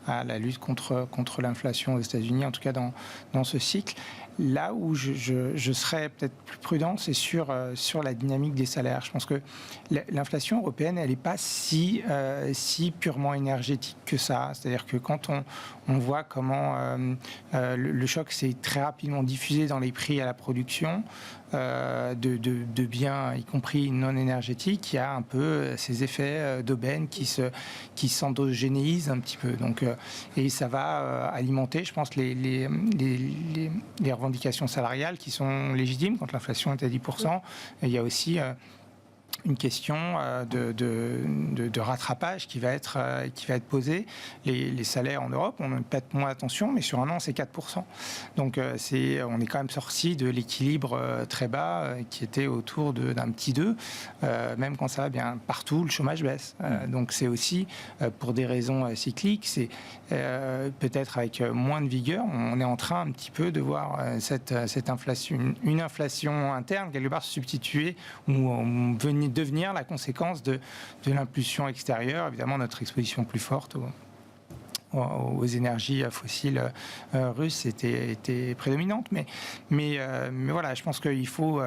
à la lutte contre l'inflation aux États-Unis, en tout cas dans ce cycle. Là où je serais peut-être plus prudent, c'est sur la dynamique des salaires. Je pense que l'inflation européenne, elle n'est pas si purement énergétique que ça. C'est-à-dire que quand on voit comment le choc s'est très rapidement diffusé dans les prix à la production de biens, y compris non énergétiques, il y a un peu ces effets d'aubaine qui s'endogénéisent un petit peu. Donc, et ça va alimenter, je pense, les revendications salariales qui sont légitimes quand l'inflation est à 10%. Et il y a aussi une question de rattrapage qui va être posée. Les salaires en Europe, on prête moins attention, mais sur un an, c'est 4%. Donc, on est quand même sorti de l'équilibre très bas qui était autour d'un petit 2. Même quand ça va bien partout, le chômage baisse. Donc, c'est aussi pour des raisons cycliques, c'est peut-être avec moins de vigueur, on est en train un petit peu de voir cette inflation, une inflation interne, quelque part se substituer ou devenir la conséquence de l'impulsion extérieure. Évidemment, notre exposition plus forte aux énergies fossiles russes était prédominante. Mais voilà, je pense qu'il faut...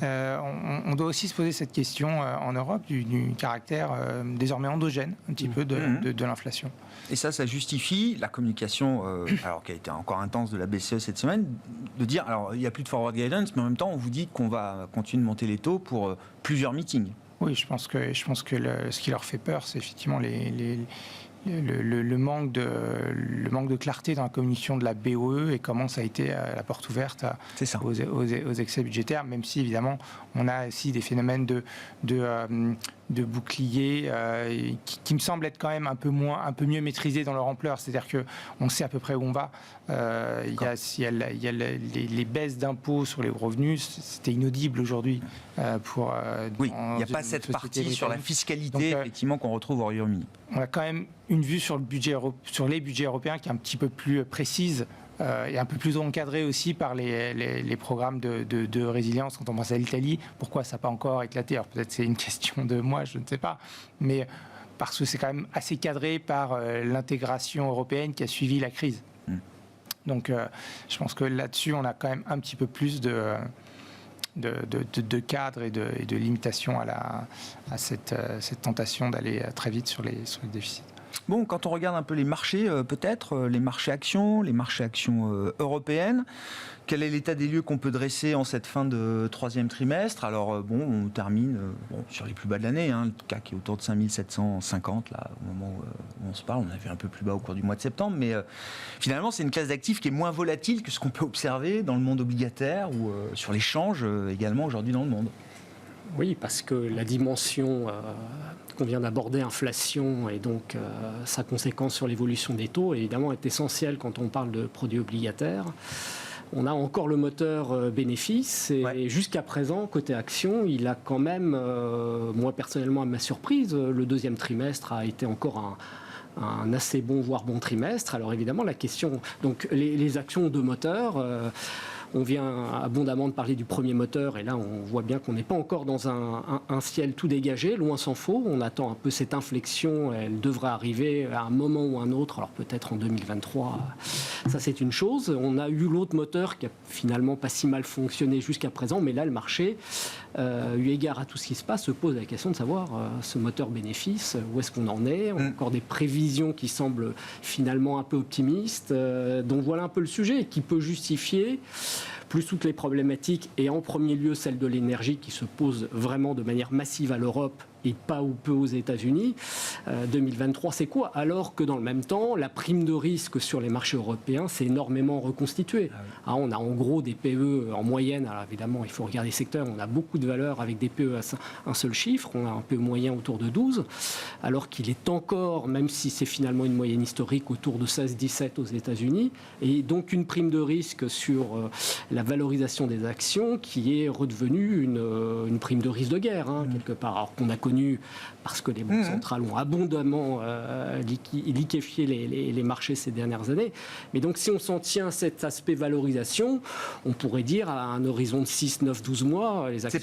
on doit aussi se poser cette question en Europe du caractère désormais endogène, un petit peu, de l'inflation. Et ça justifie la communication, alors qui a été encore intense de la BCE cette semaine, de dire, alors il n'y a plus de forward guidance, mais en même temps, on vous dit qu'on va continuer de monter les taux pour plusieurs meetings. Oui, je pense que ce qui leur fait peur, c'est effectivement le manque de clarté dans la communication de la BOE et comment ça a été la porte ouverte aux excès budgétaires, même si évidemment on a aussi des phénomènes de boucliers qui me semblent être quand même un peu mieux maîtrisés dans leur ampleur. C'est-à-dire qu'on sait à peu près où on va. Il y a les baisses d'impôts sur les revenus, c'était inaudible aujourd'hui. Oui, il n'y a pas cette partie sur la fiscalité effectivement qu'on retrouve au Royaume-Uni. On a quand même une vue sur les budgets européens qui est un petit peu plus précise et un peu plus encadrée aussi par les programmes de résilience. Quand on pense à l'Italie, pourquoi ça n'a pas encore éclaté? Alors peut-être c'est une question de moi, je ne sais pas, mais parce que c'est quand même assez cadré par l'intégration européenne qui a suivi la crise. Donc je pense que là-dessus, on a quand même un petit peu plus de cadre et de limitation à cette tentation d'aller très vite sur les déficits. Bon, quand on regarde un peu les marchés, peut-être, les marchés actions européennes, quel est l'état des lieux qu'on peut dresser en cette fin de troisième trimestre? Alors, on termine sur les plus bas de l'année, le CAC est autour de 5750, là, au moment où on se parle. On a vu un peu plus bas au cours du mois de septembre, mais finalement, c'est une classe d'actifs qui est moins volatile que ce qu'on peut observer dans le monde obligataire ou sur les changes également aujourd'hui dans le monde. Oui, parce que la dimension qu'on vient d'aborder, inflation, et donc sa conséquence sur l'évolution des taux, évidemment, est essentielle quand on parle de produits obligataires. On a encore le moteur bénéfice, et jusqu'à présent, côté action, il a quand même, moi personnellement, à ma surprise, le deuxième trimestre a été encore un assez bon, voire bon trimestre. Alors évidemment, la question, donc les actions de moteur... On vient abondamment de parler du premier moteur, et là on voit bien qu'on n'est pas encore dans un ciel tout dégagé, loin s'en faut. On attend un peu cette inflexion, elle devrait arriver à un moment ou un autre, alors peut-être en 2023, ça c'est une chose. On a eu l'autre moteur qui a finalement pas si mal fonctionné jusqu'à présent, mais là le marché, eu égard à tout ce qui se passe, se pose la question de savoir ce moteur bénéfice, où est-ce qu'on en est. On a encore des prévisions qui semblent finalement un peu optimistes, donc voilà un peu le sujet, qui peut justifier plus toutes les problématiques, et en premier lieu celle de l'énergie qui se pose vraiment de manière massive à l'Europe et pas ou peu aux États-Unis. 2023, c'est quoi? Alors que dans le même temps, la prime de risque sur les marchés européens s'est énormément reconstituée. On a en gros des PE en moyenne, alors évidemment il faut regarder les secteurs, on a beaucoup de valeurs avec des PE à un seul chiffre, on a un PE moyen autour de 12, alors qu'il est encore, même si c'est finalement une moyenne historique, autour de 16-17 aux États-Unis, et donc une prime de risque sur la valorisation des actions qui est redevenue une prime de risque de guerre, quelque part, alors qu'on a connu, parce que les banques centrales ont abondamment liquéfié les marchés ces dernières années. Mais donc si on s'en tient à cet aspect valorisation, on pourrait dire à un horizon de 6, 9, 12 mois, les actions...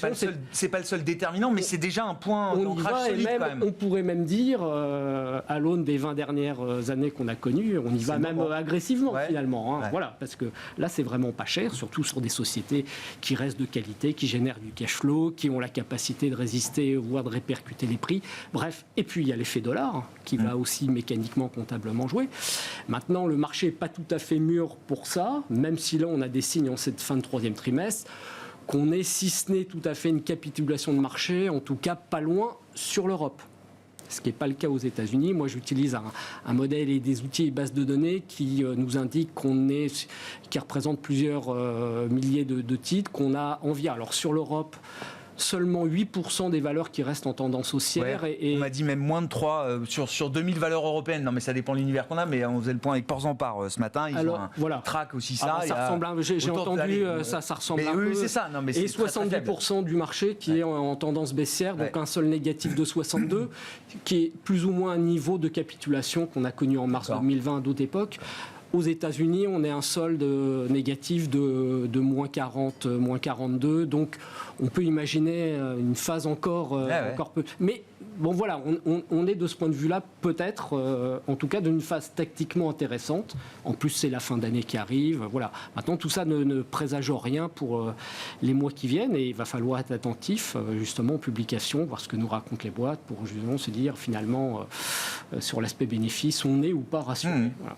C'est pas le seul déterminant, mais c'est déjà un point d'ancrage solide quand même. On pourrait même dire, à l'aune des 20 dernières années qu'on a connues, on y va même agressivement finalement. Voilà, parce que là c'est vraiment pas cher, surtout sur des sociétés qui restent de qualité, qui génèrent du cash flow, qui ont la capacité de résister, voire de répercuter les prix. Bref, et puis il y a l'effet dollar qui va aussi mécaniquement, comptablement jouer. Maintenant, le marché n'est pas tout à fait mûr pour ça, même si là on a des signes en cette fin de troisième trimestre qu'on est, si ce n'est tout à fait une capitulation de marché, en tout cas pas loin sur l'Europe. Ce qui n'est pas le cas aux États-Unis. Moi, j'utilise un modèle et des outils et bases de données qui nous indiquent qui représentent plusieurs milliers de titres qu'on a envie. Alors sur l'Europe, seulement 8% des valeurs qui restent en tendance haussière. On m'a dit même moins de 3 sur 2000 valeurs européennes. Non, mais ça dépend de l'univers qu'on a, mais on faisait le point avec Porzampar ce matin. Ils ont track aussi ça. Ça ressemble j'ai entendu, ça ressemble un peu. C'est ça. Non, mais et 70% du marché qui est en tendance baissière, donc un seul négatif de 62, qui est plus ou moins un niveau de capitulation qu'on a connu en mars 2020 à d'autres époques. Aux États-Unis, on est un solde négatif de moins 40, moins 42. Donc, on peut imaginer une phase encore peu. Mais bon, voilà, on est de ce point de vue-là, peut-être, en tout cas, d'une phase tactiquement intéressante. En plus, c'est la fin d'année qui arrive. Voilà. Maintenant, tout ça ne présage rien pour les mois qui viennent. Et il va falloir être attentif, justement, aux publications, voir ce que nous racontent les boîtes, pour justement se dire, finalement, sur l'aspect bénéfice, on est ou pas rassuré. Voilà.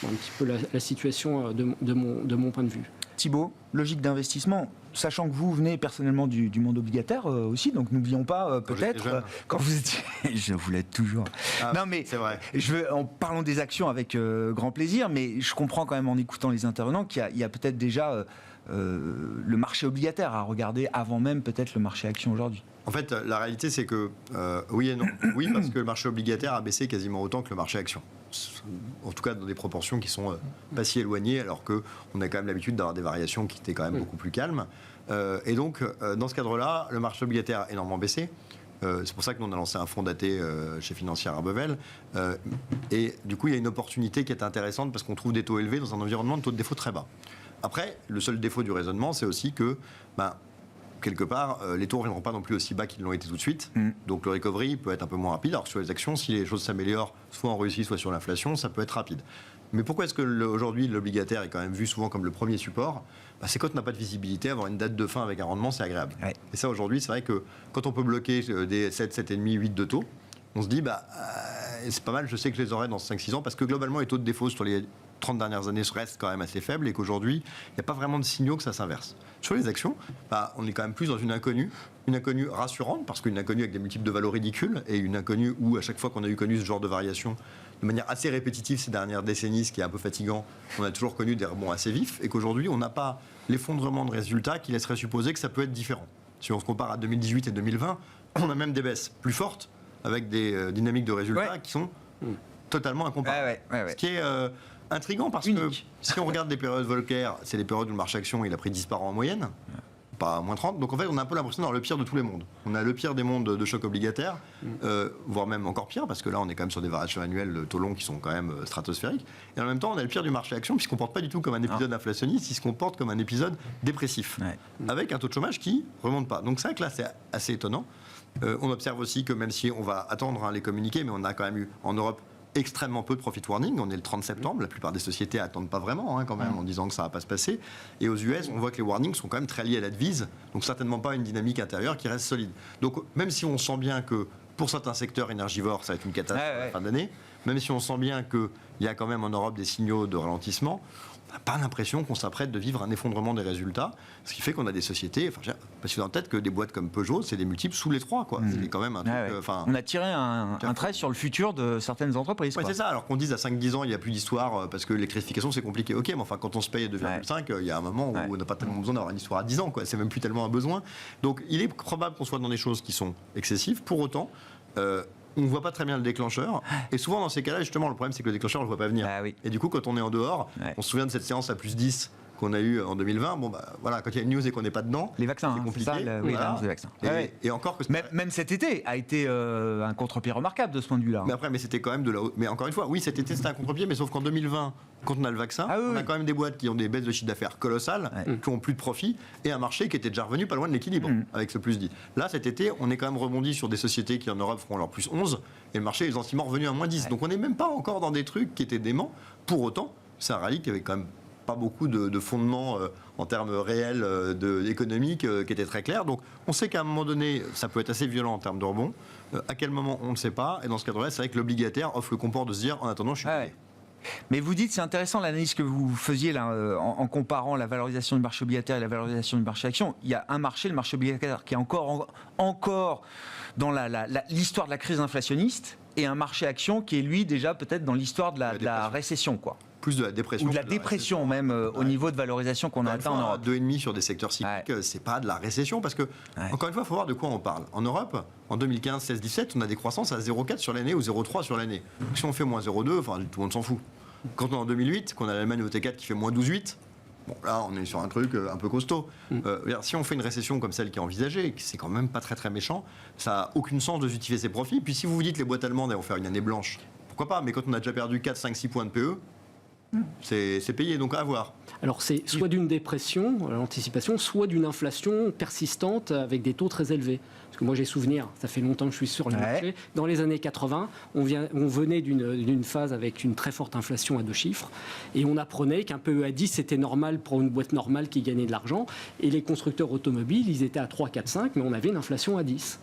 Un petit peu la situation de mon point de vue. Thibault, logique d'investissement, sachant que vous venez personnellement du monde obligataire aussi, donc n'oublions pas peut-être quand vous étiez... Je vous l'aide toujours. Non mais c'est vrai. En parlant des actions avec grand plaisir, mais je comprends quand même en écoutant les intervenants qu'il y a peut-être déjà le marché obligataire à regarder avant même peut-être le marché action aujourd'hui. En fait, la réalité, c'est que oui et non. Oui, parce que le marché obligataire a baissé quasiment autant que le marché action. En tout cas, dans des proportions qui sont pas si éloignées, alors qu'on a quand même l'habitude d'avoir des variations qui étaient quand même beaucoup plus calmes. Et donc, dans ce cadre-là, le marché obligataire a énormément baissé. C'est pour ça que nous, on a lancé un fonds daté chez Financière Arbevel. Et du coup, il y a une opportunité qui est intéressante parce qu'on trouve des taux élevés dans un environnement de taux de défaut très bas. Après, le seul défaut du raisonnement, c'est aussi que... quelque part, les taux ne reviendront pas non plus aussi bas qu'ils l'ont été tout de suite. Donc le recovery peut être un peu moins rapide. Alors sur les actions, si les choses s'améliorent, soit en Russie, soit sur l'inflation, ça peut être rapide. Mais pourquoi est-ce que aujourd'hui l'obligataire est quand même vu souvent comme le premier support? C'est quand on n'a pas de visibilité, avoir une date de fin avec un rendement, c'est agréable. Ouais. Et ça aujourd'hui, c'est vrai que quand on peut bloquer des 7, 7,5, 8 de taux, on se dit, c'est pas mal, je sais que je les aurai dans 5-6 ans, parce que globalement, les taux de défaut sur les 30 dernières années restent quand même assez faibles et qu'aujourd'hui, il n'y a pas vraiment de signaux que ça s'inverse. Sur les actions, on est quand même plus dans une inconnue rassurante, parce qu'une inconnue avec des multiples de valeurs ridicules, et une inconnue où, à chaque fois qu'on a connu ce genre de variation, de manière assez répétitive ces dernières décennies, ce qui est un peu fatigant, on a toujours connu des rebonds assez vifs, et qu'aujourd'hui, on n'a pas l'effondrement de résultats qui laisserait supposer que ça peut être différent. Si on se compare à 2018 et 2020, on a même des baisses plus fortes, avec des dynamiques de résultats qui sont totalement incomparables. Ce qui est intriguant, parce que si on regarde des périodes Volcker, c'est les périodes où le marché action il a pris 10 par an en moyenne, pas moins 30. Donc en fait, on a un peu l'impression d'avoir le pire de tous les mondes. On a le pire des mondes de choc obligataire, voire même encore pire, parce que là, on est quand même sur des variations annuelles de taux longs qui sont quand même stratosphériques. Et en même temps, on a le pire du marché action, puisqu'il ne se comporte pas du tout comme un épisode inflationniste, il se comporte comme un épisode dépressif, avec un taux de chômage qui ne remonte pas. Donc c'est vrai que là, c'est assez étonnant. On observe aussi que même si on va attendre les communiqués, mais on a quand même eu en Europe extrêmement peu de profit warning. On est le 30 septembre, la plupart des sociétés attendent pas vraiment quand même en disant que ça va pas se passer. Et aux US, on voit que les warnings sont quand même très liés à la devise, donc certainement pas une dynamique intérieure qui reste solide. Donc même si on sent bien que pour certains secteurs énergivores, ça va être une catastrophe à la fin d'année, même si on sent bien qu'il y a quand même en Europe des signaux de ralentissement, on n'a pas l'impression qu'on s'apprête de vivre un effondrement des résultats, ce qui fait qu'on a des sociétés, Parce que dans la tête que des boîtes comme Peugeot, c'est des multiples sous les 3, quoi. C'est quand même un truc... On a tiré un trait sur le futur de certaines entreprises. Ouais, c'est ça. Alors qu'on dise à 5-10 ans, il n'y a plus d'histoire parce que l'électrification, c'est compliqué. Ok, mais enfin, quand on se paye à 2,5, il y a un moment où on n'a pas tellement besoin d'avoir une histoire à 10 ans, quoi. C'est même plus tellement un besoin. Donc, il est probable qu'on soit dans des choses qui sont excessives. Pour autant, on ne voit pas très bien le déclencheur. Et souvent, dans ces cas-là, justement, le problème, c'est que le déclencheur, on ne le voit pas venir. Et du coup, quand on est en dehors, on se souvient de cette séance à plus 10 qu'on a eu en 2020, voilà, quand il y a une news et qu'on n'est pas dedans, les vaccins, c'est compliqué. C'est ça, l'annonce des vaccins. Et encore que même cet été a été un contre-pied remarquable de ce point de vue-là. Mais c'était quand même de la. Mais encore une fois, oui, cet été c'était un contre-pied, mais sauf qu'en 2020, quand on a le vaccin, on a quand même des boîtes qui ont des baisses de chiffre d'affaires colossales, qui ont plus de profit, et un marché qui était déjà revenu pas loin de l'équilibre avec ce plus 10. Là, cet été, on est quand même rebondi sur des sociétés qui en Europe feront leur plus 11, et le marché est gentiment revenu à moins 10. Donc on n'est même pas encore dans des trucs qui étaient déments. Pour autant, c'est un rallye qui avait quand même pas beaucoup de fondements en termes réels économiques qui étaient très clairs. Donc on sait qu'à un moment donné, ça peut être assez violent en termes de rebond. À quel moment, on ne sait pas. Et dans ce cadre-là, c'est vrai que l'obligataire offre le confort de se dire, en attendant, je suis payé. Mais vous dites, c'est intéressant l'analyse que vous faisiez là, en comparant la valorisation du marché obligataire et la valorisation du marché action. Il y a un marché, le marché obligataire, qui est encore dans l'histoire de la crise inflationniste, et un marché action qui est, lui, déjà peut-être dans l'histoire de la récession, quoi. Plus de la dépression. Ou de la dépression même au niveau de valorisation qu'on a atteint en Europe. 2,5 sur des secteurs cycliques, c'est pas de la récession parce que, encore une fois, il faut voir de quoi on parle. En Europe, en 2015, 16, 17, on a des croissances à 0,4 sur l'année ou 0,3 sur l'année. Si on fait moins 0,2, enfin, tout le monde s'en fout. Quand on est en 2008, qu'on a l'Allemagne au T4 qui fait moins 12,8, bon, là, on est sur un truc un peu costaud. Si on fait une récession comme celle qui est envisagée, c'est quand même pas très très méchant, ça n'a aucun sens de justifier ses profits. Puis si vous vous dites les boîtes allemandes elles vont faire une année blanche, pourquoi pas? Mais quand on a déjà perdu 4, 5, 6 points de PE, c'est payé, donc à voir. Alors c'est soit d'une dépression, l'anticipation, soit d'une inflation persistante avec des taux très élevés. Parce que moi j'ai souvenir, ça fait longtemps que je suis sur le marché, dans les années 80, on venait d'une phase avec une très forte inflation à 2 chiffres, et on apprenait qu'un PE à 10 c'était normal pour une boîte normale qui gagnait de l'argent, et les constructeurs automobiles, ils étaient à 3, 4, 5, mais on avait une inflation à 10.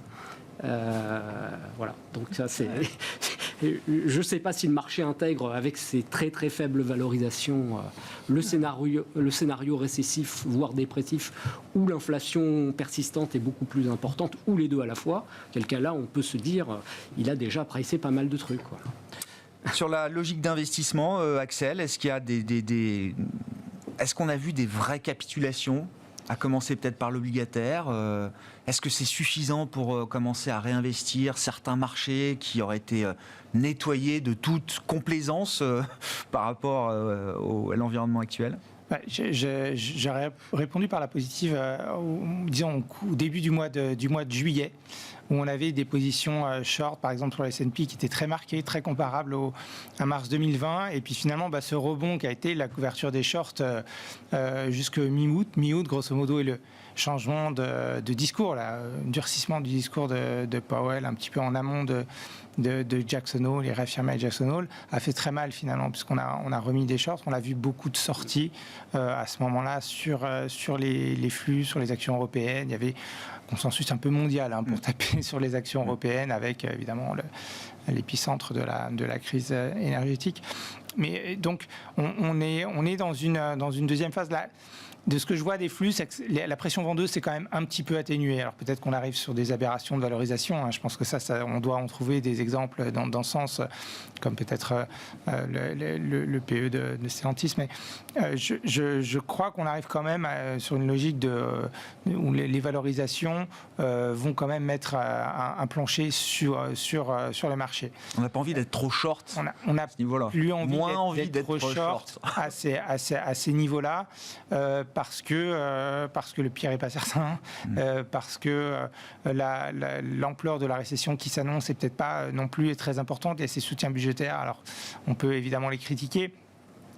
Voilà, donc ça c'est... Je ne sais pas si le marché intègre avec ses très très faibles valorisations le scénario récessif, voire dépressif, où l'inflation persistante est beaucoup plus importante, ou les deux à la fois. Quel cas là, on peut se dire, il a déjà pricé pas mal de trucs, quoi. Sur la logique d'investissement, Axel, est-ce qu'il y a est-ce qu'on a vu des vraies capitulations, à commencer peut-être par l'obligataire? Est-ce que c'est suffisant pour commencer à réinvestir certains marchés qui auraient été nettoyés de toute complaisance par rapport à l'environnement actuel? J'aurais répondu par la positive, disons au début du mois de juillet, où on avait des positions short, par exemple sur le S&P, qui étaient très marquées, très comparables à mars 2020. Et puis finalement, ce rebond qui a été la couverture des shorts jusqu'à mi-août, grosso modo, et le changement de discours, le durcissement du discours de Powell, un petit peu en amont de Jackson Hole, les réaffirmés à Jackson Hole, a fait très mal finalement, puisqu'on a remis des shorts. On a vu beaucoup de sorties à ce moment-là sur les flux, sur les actions européennes. Il y avait un consensus un peu mondial pour taper sur les actions européennes, avec évidemment l'épicentre de la crise énergétique. Mais donc on est dans une deuxième phase là. De ce que je vois des flux, c'est que la pression vendeuse s'est quand même un petit peu atténuée. Alors peut-être qu'on arrive sur des aberrations de valorisation. Je pense que ça on doit en trouver des exemples dans ce sens, comme peut-être le PE de Stellantis. Mais je crois qu'on arrive quand même sur une logique où les valorisations vont quand même mettre un plancher sur le marché. On n'a pas envie d'être trop short. On a plus envie d'être trop short à ces niveaux-là. Parce que le pire n'est pas certain, parce que l'ampleur de la récession qui s'annonce n'est peut-être pas non plus très importante, et ces soutiens budgétaires, alors on peut évidemment les critiquer.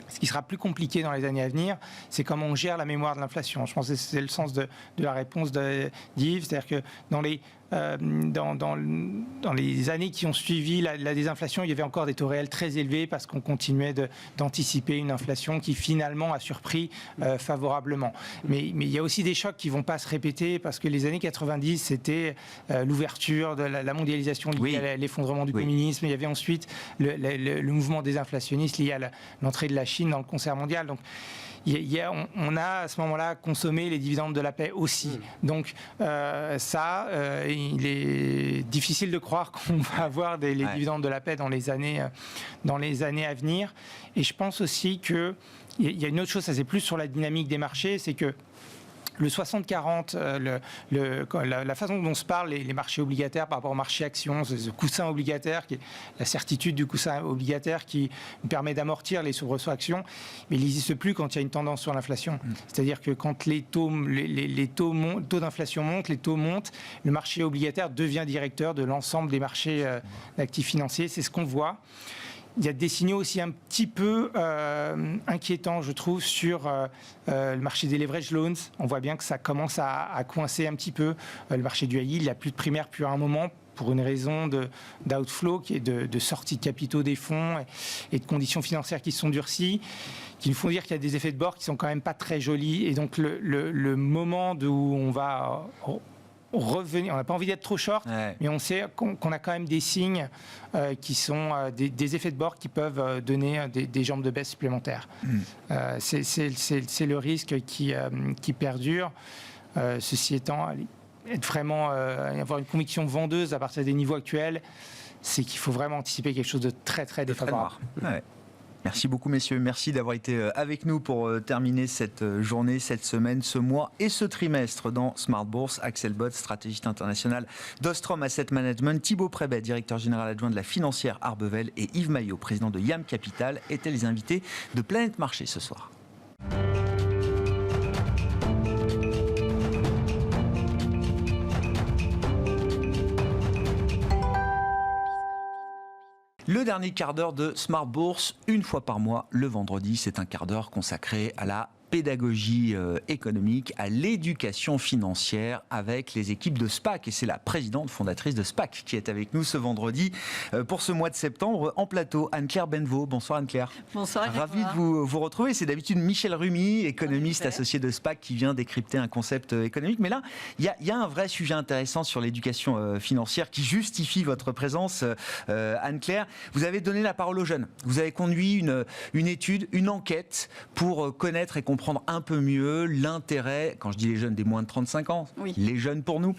Ce qui sera plus compliqué dans les années à venir, c'est comment on gère la mémoire de l'inflation. Je pense que c'est le sens de la réponse d'Yves, c'est-à-dire que dans les dans les années qui ont suivi la désinflation, il y avait encore des taux réels très élevés parce qu'on continuait d'anticiper une inflation qui finalement a surpris favorablement. Mais il y a aussi des chocs qui ne vont pas se répéter parce que les années 90, c'était l'ouverture de la mondialisation liée à l'effondrement du communisme. Il y avait ensuite le mouvement désinflationniste lié à l'entrée de la Chine dans le concert mondial. Donc, on a à ce moment-là consommé les dividendes de la paix aussi. Donc il est difficile de croire qu'on va avoir les dividendes de la paix dans les années à venir. Et je pense aussi qu'il y a une autre chose, ça c'est plus sur la dynamique des marchés, c'est que le 60-40, la façon dont se parlent les marchés obligataires par rapport au marché actions, ce coussin obligataire, qui est la certitude du coussin obligataire qui permet d'amortir les soubresauts actions, mais il n'existe plus quand il y a une tendance sur l'inflation. C'est-à-dire que quand les taux d'inflation montent, les taux montent, le marché obligataire devient directeur de l'ensemble des marchés d'actifs financiers. C'est ce qu'on voit. Il y a des signaux aussi un petit peu inquiétants, je trouve, sur le marché des leverage loans. On voit bien que ça commence à coincer un petit peu. Le marché du high yield, il n'y a plus de primaire depuis un moment pour une raison d'outflow, qui est de sortie de capitaux des fonds et de conditions financières qui se sont durcies, qui nous font dire qu'il y a des effets de bord qui sont quand même pas très jolis. Et donc le moment où on va revenir, on n'a pas envie d'être trop short, mais on sait qu'on a quand même des signes qui sont des effets de bord qui peuvent donner des jambes de baisse supplémentaires. C'est le risque qui perdure. Ceci étant, avoir une conviction vendeuse à partir des niveaux actuels, c'est qu'il faut vraiment anticiper quelque chose de très très défavorable. Merci beaucoup messieurs, merci d'avoir été avec nous pour terminer cette journée, cette semaine, ce mois et ce trimestre dans Smart Bourse. Axel Bott, stratégiste international d'Ostrom Asset Management, Thibaut Prébet, directeur général adjoint de la financière Arbevel et Yves Maillot, président de YAM Capital, étaient les invités de Planète Marché ce soir. Le dernier quart d'heure de Smart Bourse, une fois par mois, le vendredi, c'est un quart d'heure consacré à la pédagogie économique, à l'éducation financière avec les équipes de SPAC. Et c'est la présidente fondatrice de SPAC qui est avec nous ce vendredi pour ce mois de septembre en plateau. Anne-Claire Benveau. Bonsoir Anne-Claire. Bonsoir. Ravi de vous retrouver. C'est d'habitude Michel Rumi, économiste associé de SPAC, qui vient décrypter un concept économique. Mais là, il y a un vrai sujet intéressant sur l'éducation financière qui justifie votre présence, Anne-Claire. Vous avez donné la parole aux jeunes. Vous avez conduit une étude, une enquête pour connaître et comprendre un peu mieux l'intérêt, quand je dis les jeunes des moins de 35 ans, les jeunes pour nous,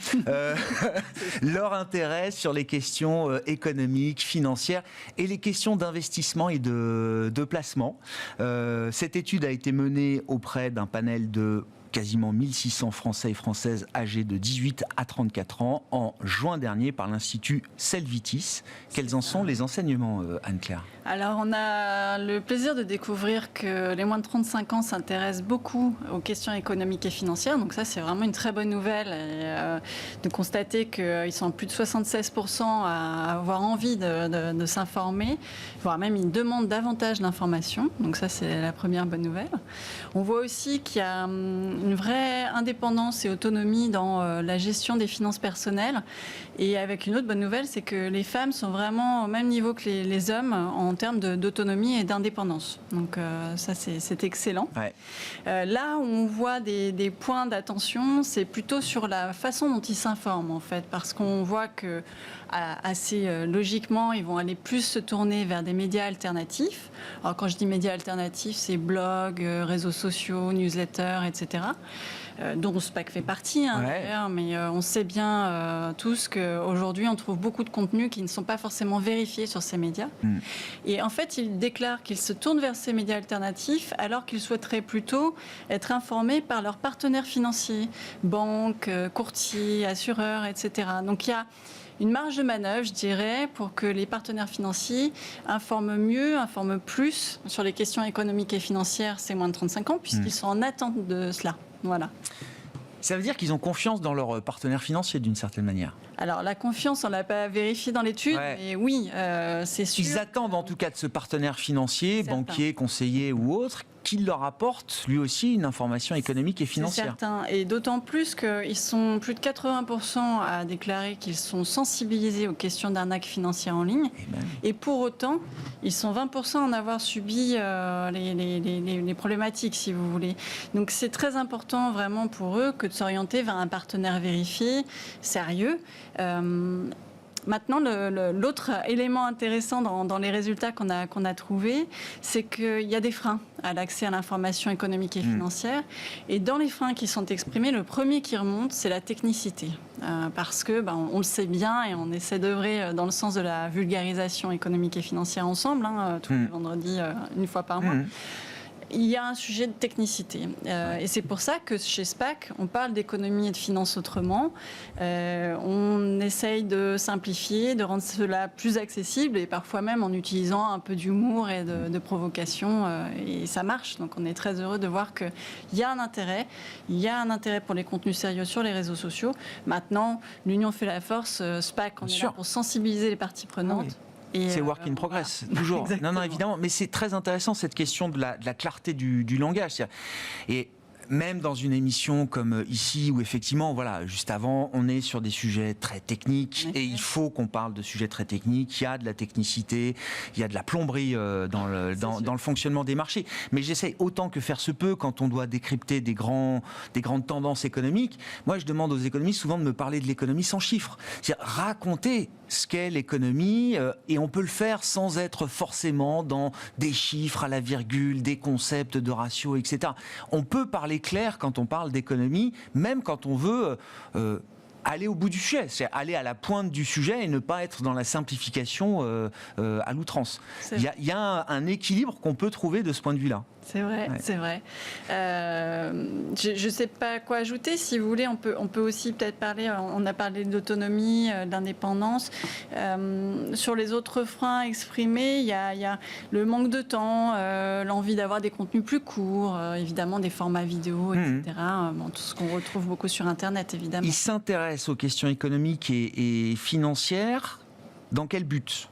leur intérêt sur les questions économiques, financières et les questions d'investissement et de placement. Cette étude a été menée auprès d'un panel de quasiment 1600 Français et Françaises âgés de 18 à 34 ans en juin dernier par l'Institut Selvitis. Quels en sont les enseignements, Anne-Claire ? Alors, on a le plaisir de découvrir que les moins de 35 ans s'intéressent beaucoup aux questions économiques et financières. Donc ça, c'est vraiment une très bonne nouvelle. Et, de constater qu'ils sont plus de 76% à avoir envie de s'informer, voire même ils demandent davantage d'informations. Donc ça, c'est la première bonne nouvelle. On voit aussi qu'il y a une vraie indépendance et autonomie dans la gestion des finances personnelles. Et avec une autre bonne nouvelle, c'est que les femmes sont vraiment au même niveau que les hommes en termes d'autonomie et d'indépendance. Donc ça, c'est excellent. Ouais. Là où on voit des points d'attention, c'est plutôt sur la façon dont ils s'informent, en fait, parce qu'on voit que assez logiquement, ils vont aller plus se tourner vers des médias alternatifs. Alors quand je dis médias alternatifs, c'est blogs, réseaux sociaux, newsletters, etc., dont SPAC fait partie, d'ailleurs, mais on sait bien tous qu'aujourd'hui, on trouve beaucoup de contenus qui ne sont pas forcément vérifiés sur ces médias. Et en fait, ils déclarent qu'ils se tournent vers ces médias alternatifs alors qu'ils souhaiteraient plutôt être informés par leurs partenaires financiers, banques, courtiers, assureurs, etc. Donc il y a une marge de manœuvre, je dirais, pour que les partenaires financiers informent mieux, informent plus sur les questions économiques et financières, ces moins de 35 ans, puisqu'ils sont en attente de cela. Voilà. Ça veut dire qu'ils ont confiance dans leurs partenaires financiers, d'une certaine manière. Alors, la confiance, on ne l'a pas vérifié dans l'étude, mais oui, c'est sûr. Ils attendent en tout cas de ce partenaire financier, banquier, conseiller ou autre, qu'il leur apporte lui aussi une information économique et financière. C'est certain, et d'autant plus qu'ils sont plus de 80% à déclarer qu'ils sont sensibilisés aux questions d'arnaque financière en ligne, et pour autant, ils sont 20% à en avoir subi les problématiques, si vous voulez. Donc c'est très important vraiment pour eux que de s'orienter vers un partenaire vérifié, sérieux. Maintenant, l'autre élément intéressant dans les résultats qu'on a trouvés, c'est qu'il y a des freins à l'accès à l'information économique et financière. Et dans les freins qui sont exprimés, le premier qui remonte, c'est la technicité. Parce que, on le sait bien et on essaie d'œuvrer dans le sens de la vulgarisation économique et financière ensemble, tous les vendredis, une fois par mois. Il y a un sujet de technicité. Et c'est pour ça que chez SPAC, on parle d'économie et de finance autrement. On essaye de simplifier, de rendre cela plus accessible et parfois même en utilisant un peu d'humour et de provocation. Et ça marche. Donc on est très heureux de voir qu'il y a un intérêt. Il y a un intérêt pour les contenus sérieux sur les réseaux sociaux. Maintenant, l'union fait la force. SPAC, on est là pour sensibiliser les parties prenantes. C'est work in progress, toujours. Non, évidemment, mais c'est très intéressant cette question de la clarté du langage. Et même dans une émission comme ici, où effectivement, voilà, juste avant, on est sur des sujets très techniques, et il faut qu'on parle de sujets très techniques. Il y a de la technicité, il y a de la plomberie dans le fonctionnement des marchés. Mais j'essaie autant que faire se peut, quand on doit décrypter des grandes tendances économiques. Moi, je demande aux économistes souvent de me parler de l'économie sans chiffres. C'est-à-dire raconter ce qu'est l'économie, et on peut le faire sans être forcément dans des chiffres à la virgule, des concepts de ratios, etc. On peut parler clair quand on parle d'économie, même quand on veut aller au bout du sujet, c'est aller à la pointe du sujet et ne pas être dans la simplification à l'outrance. Il y a un équilibre qu'on peut trouver de ce point de vue-là. C'est vrai, c'est vrai. Je ne sais pas quoi ajouter. Si vous voulez, on peut aussi peut-être parler, on a parlé d'autonomie, d'indépendance. Sur les autres freins exprimés, il y a le manque de temps, l'envie d'avoir des contenus plus courts, évidemment des formats vidéo, etc. Tout ce qu'on retrouve beaucoup sur Internet, évidemment. Ils s'intéressent aux questions économiques et financières. Dans quel but ?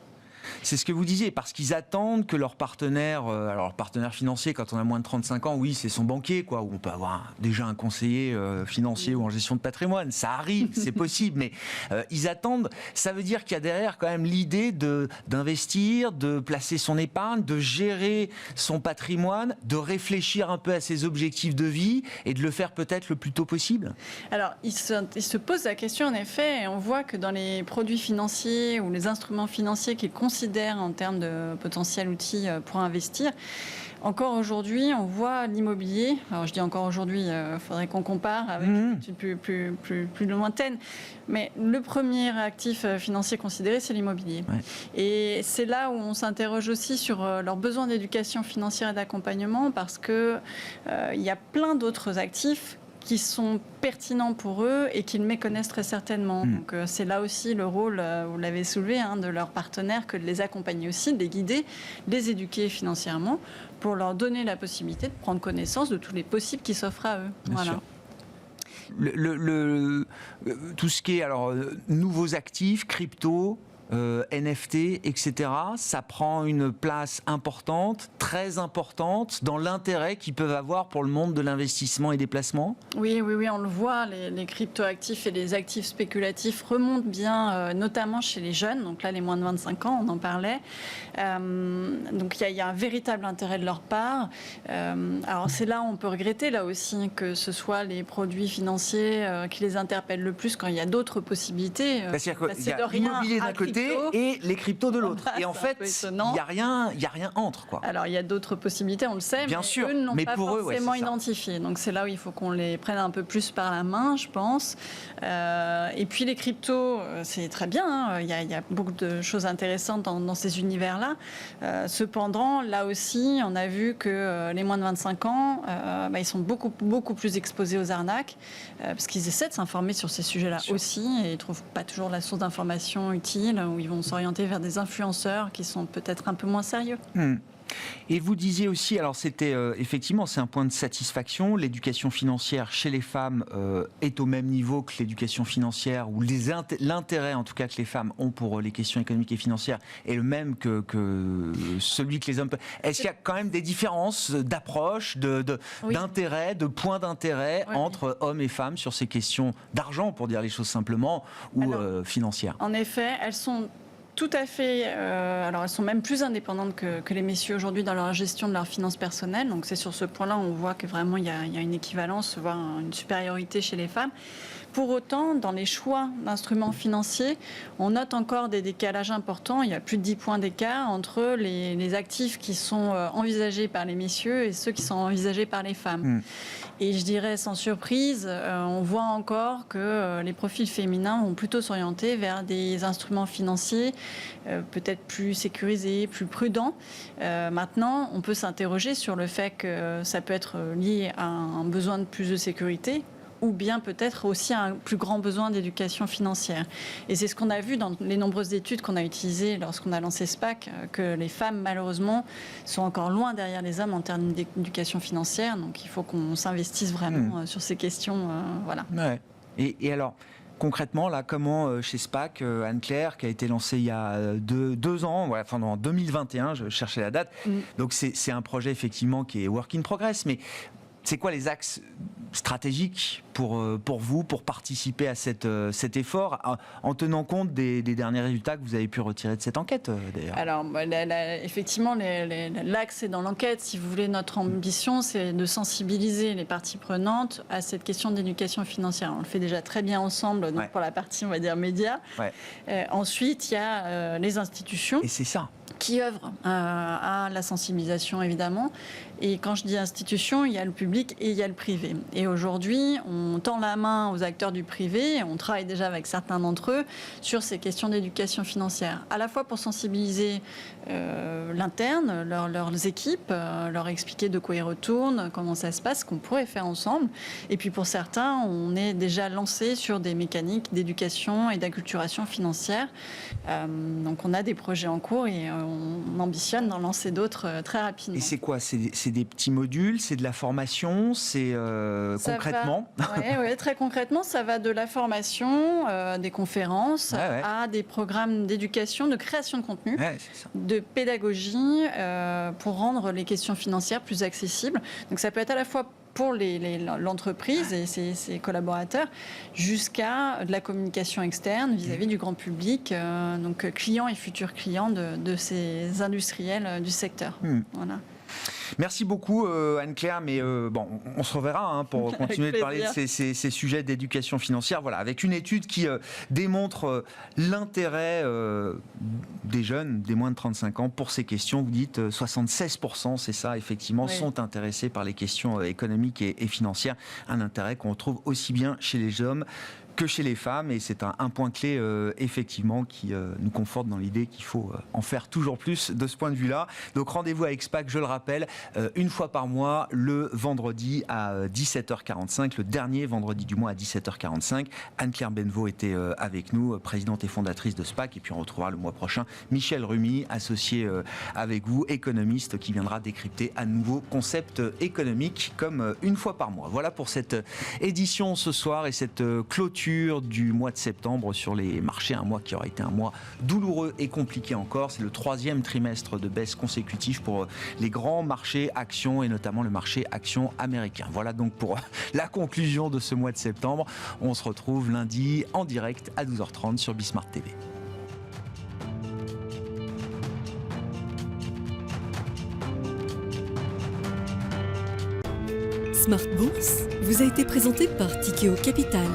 C'est ce que vous disiez, parce qu'ils attendent que leur partenaire, alors leur partenaire financier, quand on a moins de 35 ans, oui, c'est son banquier, quoi, où on peut avoir déjà un conseiller financier ou en gestion de patrimoine, ça arrive, c'est possible, mais ils attendent, ça veut dire qu'il y a derrière quand même l'idée d'investir, de placer son épargne, de gérer son patrimoine, de réfléchir un peu à ses objectifs de vie et de le faire peut-être le plus tôt possible. Alors, ils se posent la question, en effet, et on voit que dans les produits financiers ou les instruments financiers qu'ils considèrent en termes de potentiel outil pour investir. Encore aujourd'hui, on voit l'immobilier. Alors je dis encore aujourd'hui, il faudrait qu'on compare avec une étude plus lointaine. Mais le premier actif financier considéré, c'est l'immobilier. Et c'est là où on s'interroge aussi sur leurs besoins d'éducation financière et d'accompagnement, parce que il y a plein d'autres actifs qui sont pertinents pour eux et qu'ils méconnaissent très certainement. Donc c'est là aussi le rôle, vous l'avez soulevé, de leurs partenaires, que de les accompagner aussi, de les guider, de les éduquer financièrement pour leur donner la possibilité de prendre connaissance de tous les possibles qui s'offrent à eux. Bien sûr. Tout ce qui est nouveaux actifs, crypto, NFT, etc., ça prend une place importante, très importante, dans l'intérêt qu'ils peuvent avoir pour le monde de l'investissement et des placements. Oui, on le voit, les crypto-actifs et les actifs spéculatifs remontent bien, notamment chez les jeunes, donc là les moins de 25 ans, on en parlait. Donc il y a un véritable intérêt de leur part. Alors c'est là où on peut regretter, là aussi, que ce soit les produits financiers qui les interpellent le plus quand il y a d'autres possibilités. C'est-à-dire qu'il y a l'immobilier d'un côté et les cryptos de l'autre. Et en fait, il n'y a rien entre, quoi. Alors, il y a d'autres possibilités, on le sait, bien mais sûr, eux ne l'ont pas forcément identifié. Donc, c'est là où il faut qu'on les prenne un peu plus par la main, je pense. Et puis, les cryptos, c'est très bien. Il y a beaucoup de choses intéressantes dans ces univers-là. Cependant, là aussi, on a vu que les moins de 25 ans, ils sont beaucoup, beaucoup plus exposés aux arnaques, parce qu'ils essaient de s'informer sur ces sujets-là aussi, et ils ne trouvent pas toujours la source d'information utile, où ils vont s'orienter vers des influenceurs qui sont peut-être un peu moins sérieux. Et vous disiez aussi, alors c'était effectivement, c'est un point de satisfaction, l'éducation financière chez les femmes est au même niveau que l'éducation financière, ou l'intérêt en tout cas que les femmes ont pour les questions économiques et financières est le même que celui que les hommes... Est-ce qu'il y a quand même des différences d'approche, d'intérêt, de points d'intérêt entre hommes et femmes sur ces questions d'argent, pour dire les choses simplement, ou financières? En effet, elles sont tout à fait... alors, elles sont même plus indépendantes que les messieurs aujourd'hui dans leur gestion de leurs finances personnelles. Donc, c'est sur ce point-là, on voit que vraiment, il y a une équivalence, voire une supériorité chez les femmes. Pour autant, dans les choix d'instruments financiers, on note encore des décalages importants. Il y a plus de 10 points d'écart entre les actifs qui sont envisagés par les messieurs et ceux qui sont envisagés par les femmes. Et je dirais sans surprise, on voit encore que les profils féminins vont plutôt s'orienter vers des instruments financiers peut-être plus sécurisés, plus prudents. Maintenant, on peut s'interroger sur le fait que ça peut être lié à un besoin de plus de sécurité, ou bien peut-être aussi un plus grand besoin d'éducation financière. Et c'est ce qu'on a vu dans les nombreuses études qu'on a utilisées lorsqu'on a lancé SPAC, que les femmes, malheureusement, sont encore loin derrière les hommes en termes d'éducation financière. Donc il faut qu'on s'investisse vraiment sur ces questions. Voilà. Ouais. Et alors, concrètement, là, comment chez SPAC, Anne-Claire, qui a été lancée il y a 2 ans, enfin en 2021, je cherchais la date, donc c'est un projet effectivement qui est work in progress, mais c'est quoi les axes stratégiques pour vous, pour participer à cet effort, en tenant compte des derniers résultats que vous avez pu retirer de cette enquête, d'ailleurs? Alors, effectivement, l'axe est dans l'enquête. Si vous voulez, notre ambition, c'est de sensibiliser les parties prenantes à cette question d'éducation financière. On le fait déjà très bien ensemble, donc pour la partie, on va dire, médias. Ensuite, il y a les institutions. Et c'est ça qui œuvrent à la sensibilisation, évidemment. Et quand je dis institution, il y a le public et il y a le privé. Et aujourd'hui, on tend la main aux acteurs du privé, on travaille déjà avec certains d'entre eux sur ces questions d'éducation financière, à la fois pour sensibiliser l'interne, leurs équipes, leur expliquer de quoi ils retournent, comment ça se passe, ce qu'on pourrait faire ensemble. Et puis pour certains, on est déjà lancé sur des mécaniques d'éducation et d'acculturation financière. Donc on a des projets en cours et on ambitionne d'en lancer d'autres très rapidement. Et c'est quoi? C'est des petits modules, c'est de la formation, c'est concrètement? Oui, très concrètement, ça va de la formation, des conférences, à des programmes d'éducation, de création de contenu, de pédagogie, pour rendre les questions financières plus accessibles. Donc ça peut être à la fois pour l'entreprise et ses collaborateurs, jusqu'à de la communication externe vis-à-vis du grand public, donc clients et futurs clients de ces industriels du secteur. Voilà. Merci beaucoup Anne-Claire, mais bon, on se reverra pour continuer de parler de ces sujets d'éducation financière. Voilà, avec une étude qui démontre l'intérêt des jeunes, des moins de 35 ans, pour ces questions. Vous dites 76%, c'est ça, effectivement, sont intéressés par les questions économiques et financières. Un intérêt qu'on retrouve aussi bien chez les hommes que chez les femmes, et c'est un point clé effectivement qui nous conforte dans l'idée qu'il faut en faire toujours plus de ce point de vue-là. Donc rendez-vous avec SPAC, je le rappelle, une fois par mois, le vendredi à 17h45, le dernier vendredi du mois à 17h45. Anne-Claire Benvaux était avec nous, présidente et fondatrice de SPAC, et puis on retrouvera le mois prochain Michel Rumi, associé avec vous, économiste, qui viendra décrypter à nouveau concepts économiques comme une fois par mois. Voilà pour cette édition ce soir et cette clôture du mois de septembre sur les marchés, un mois qui aura été un mois douloureux et compliqué encore. C'est le 3e trimestre de baisse consécutive pour les grands marchés actions et notamment le marché actions américain. Voilà donc pour la conclusion de ce mois de septembre. On se retrouve lundi en direct à 12h30 sur Bismart TV. Smart Bourse vous a été présenté par Tikeo Capital.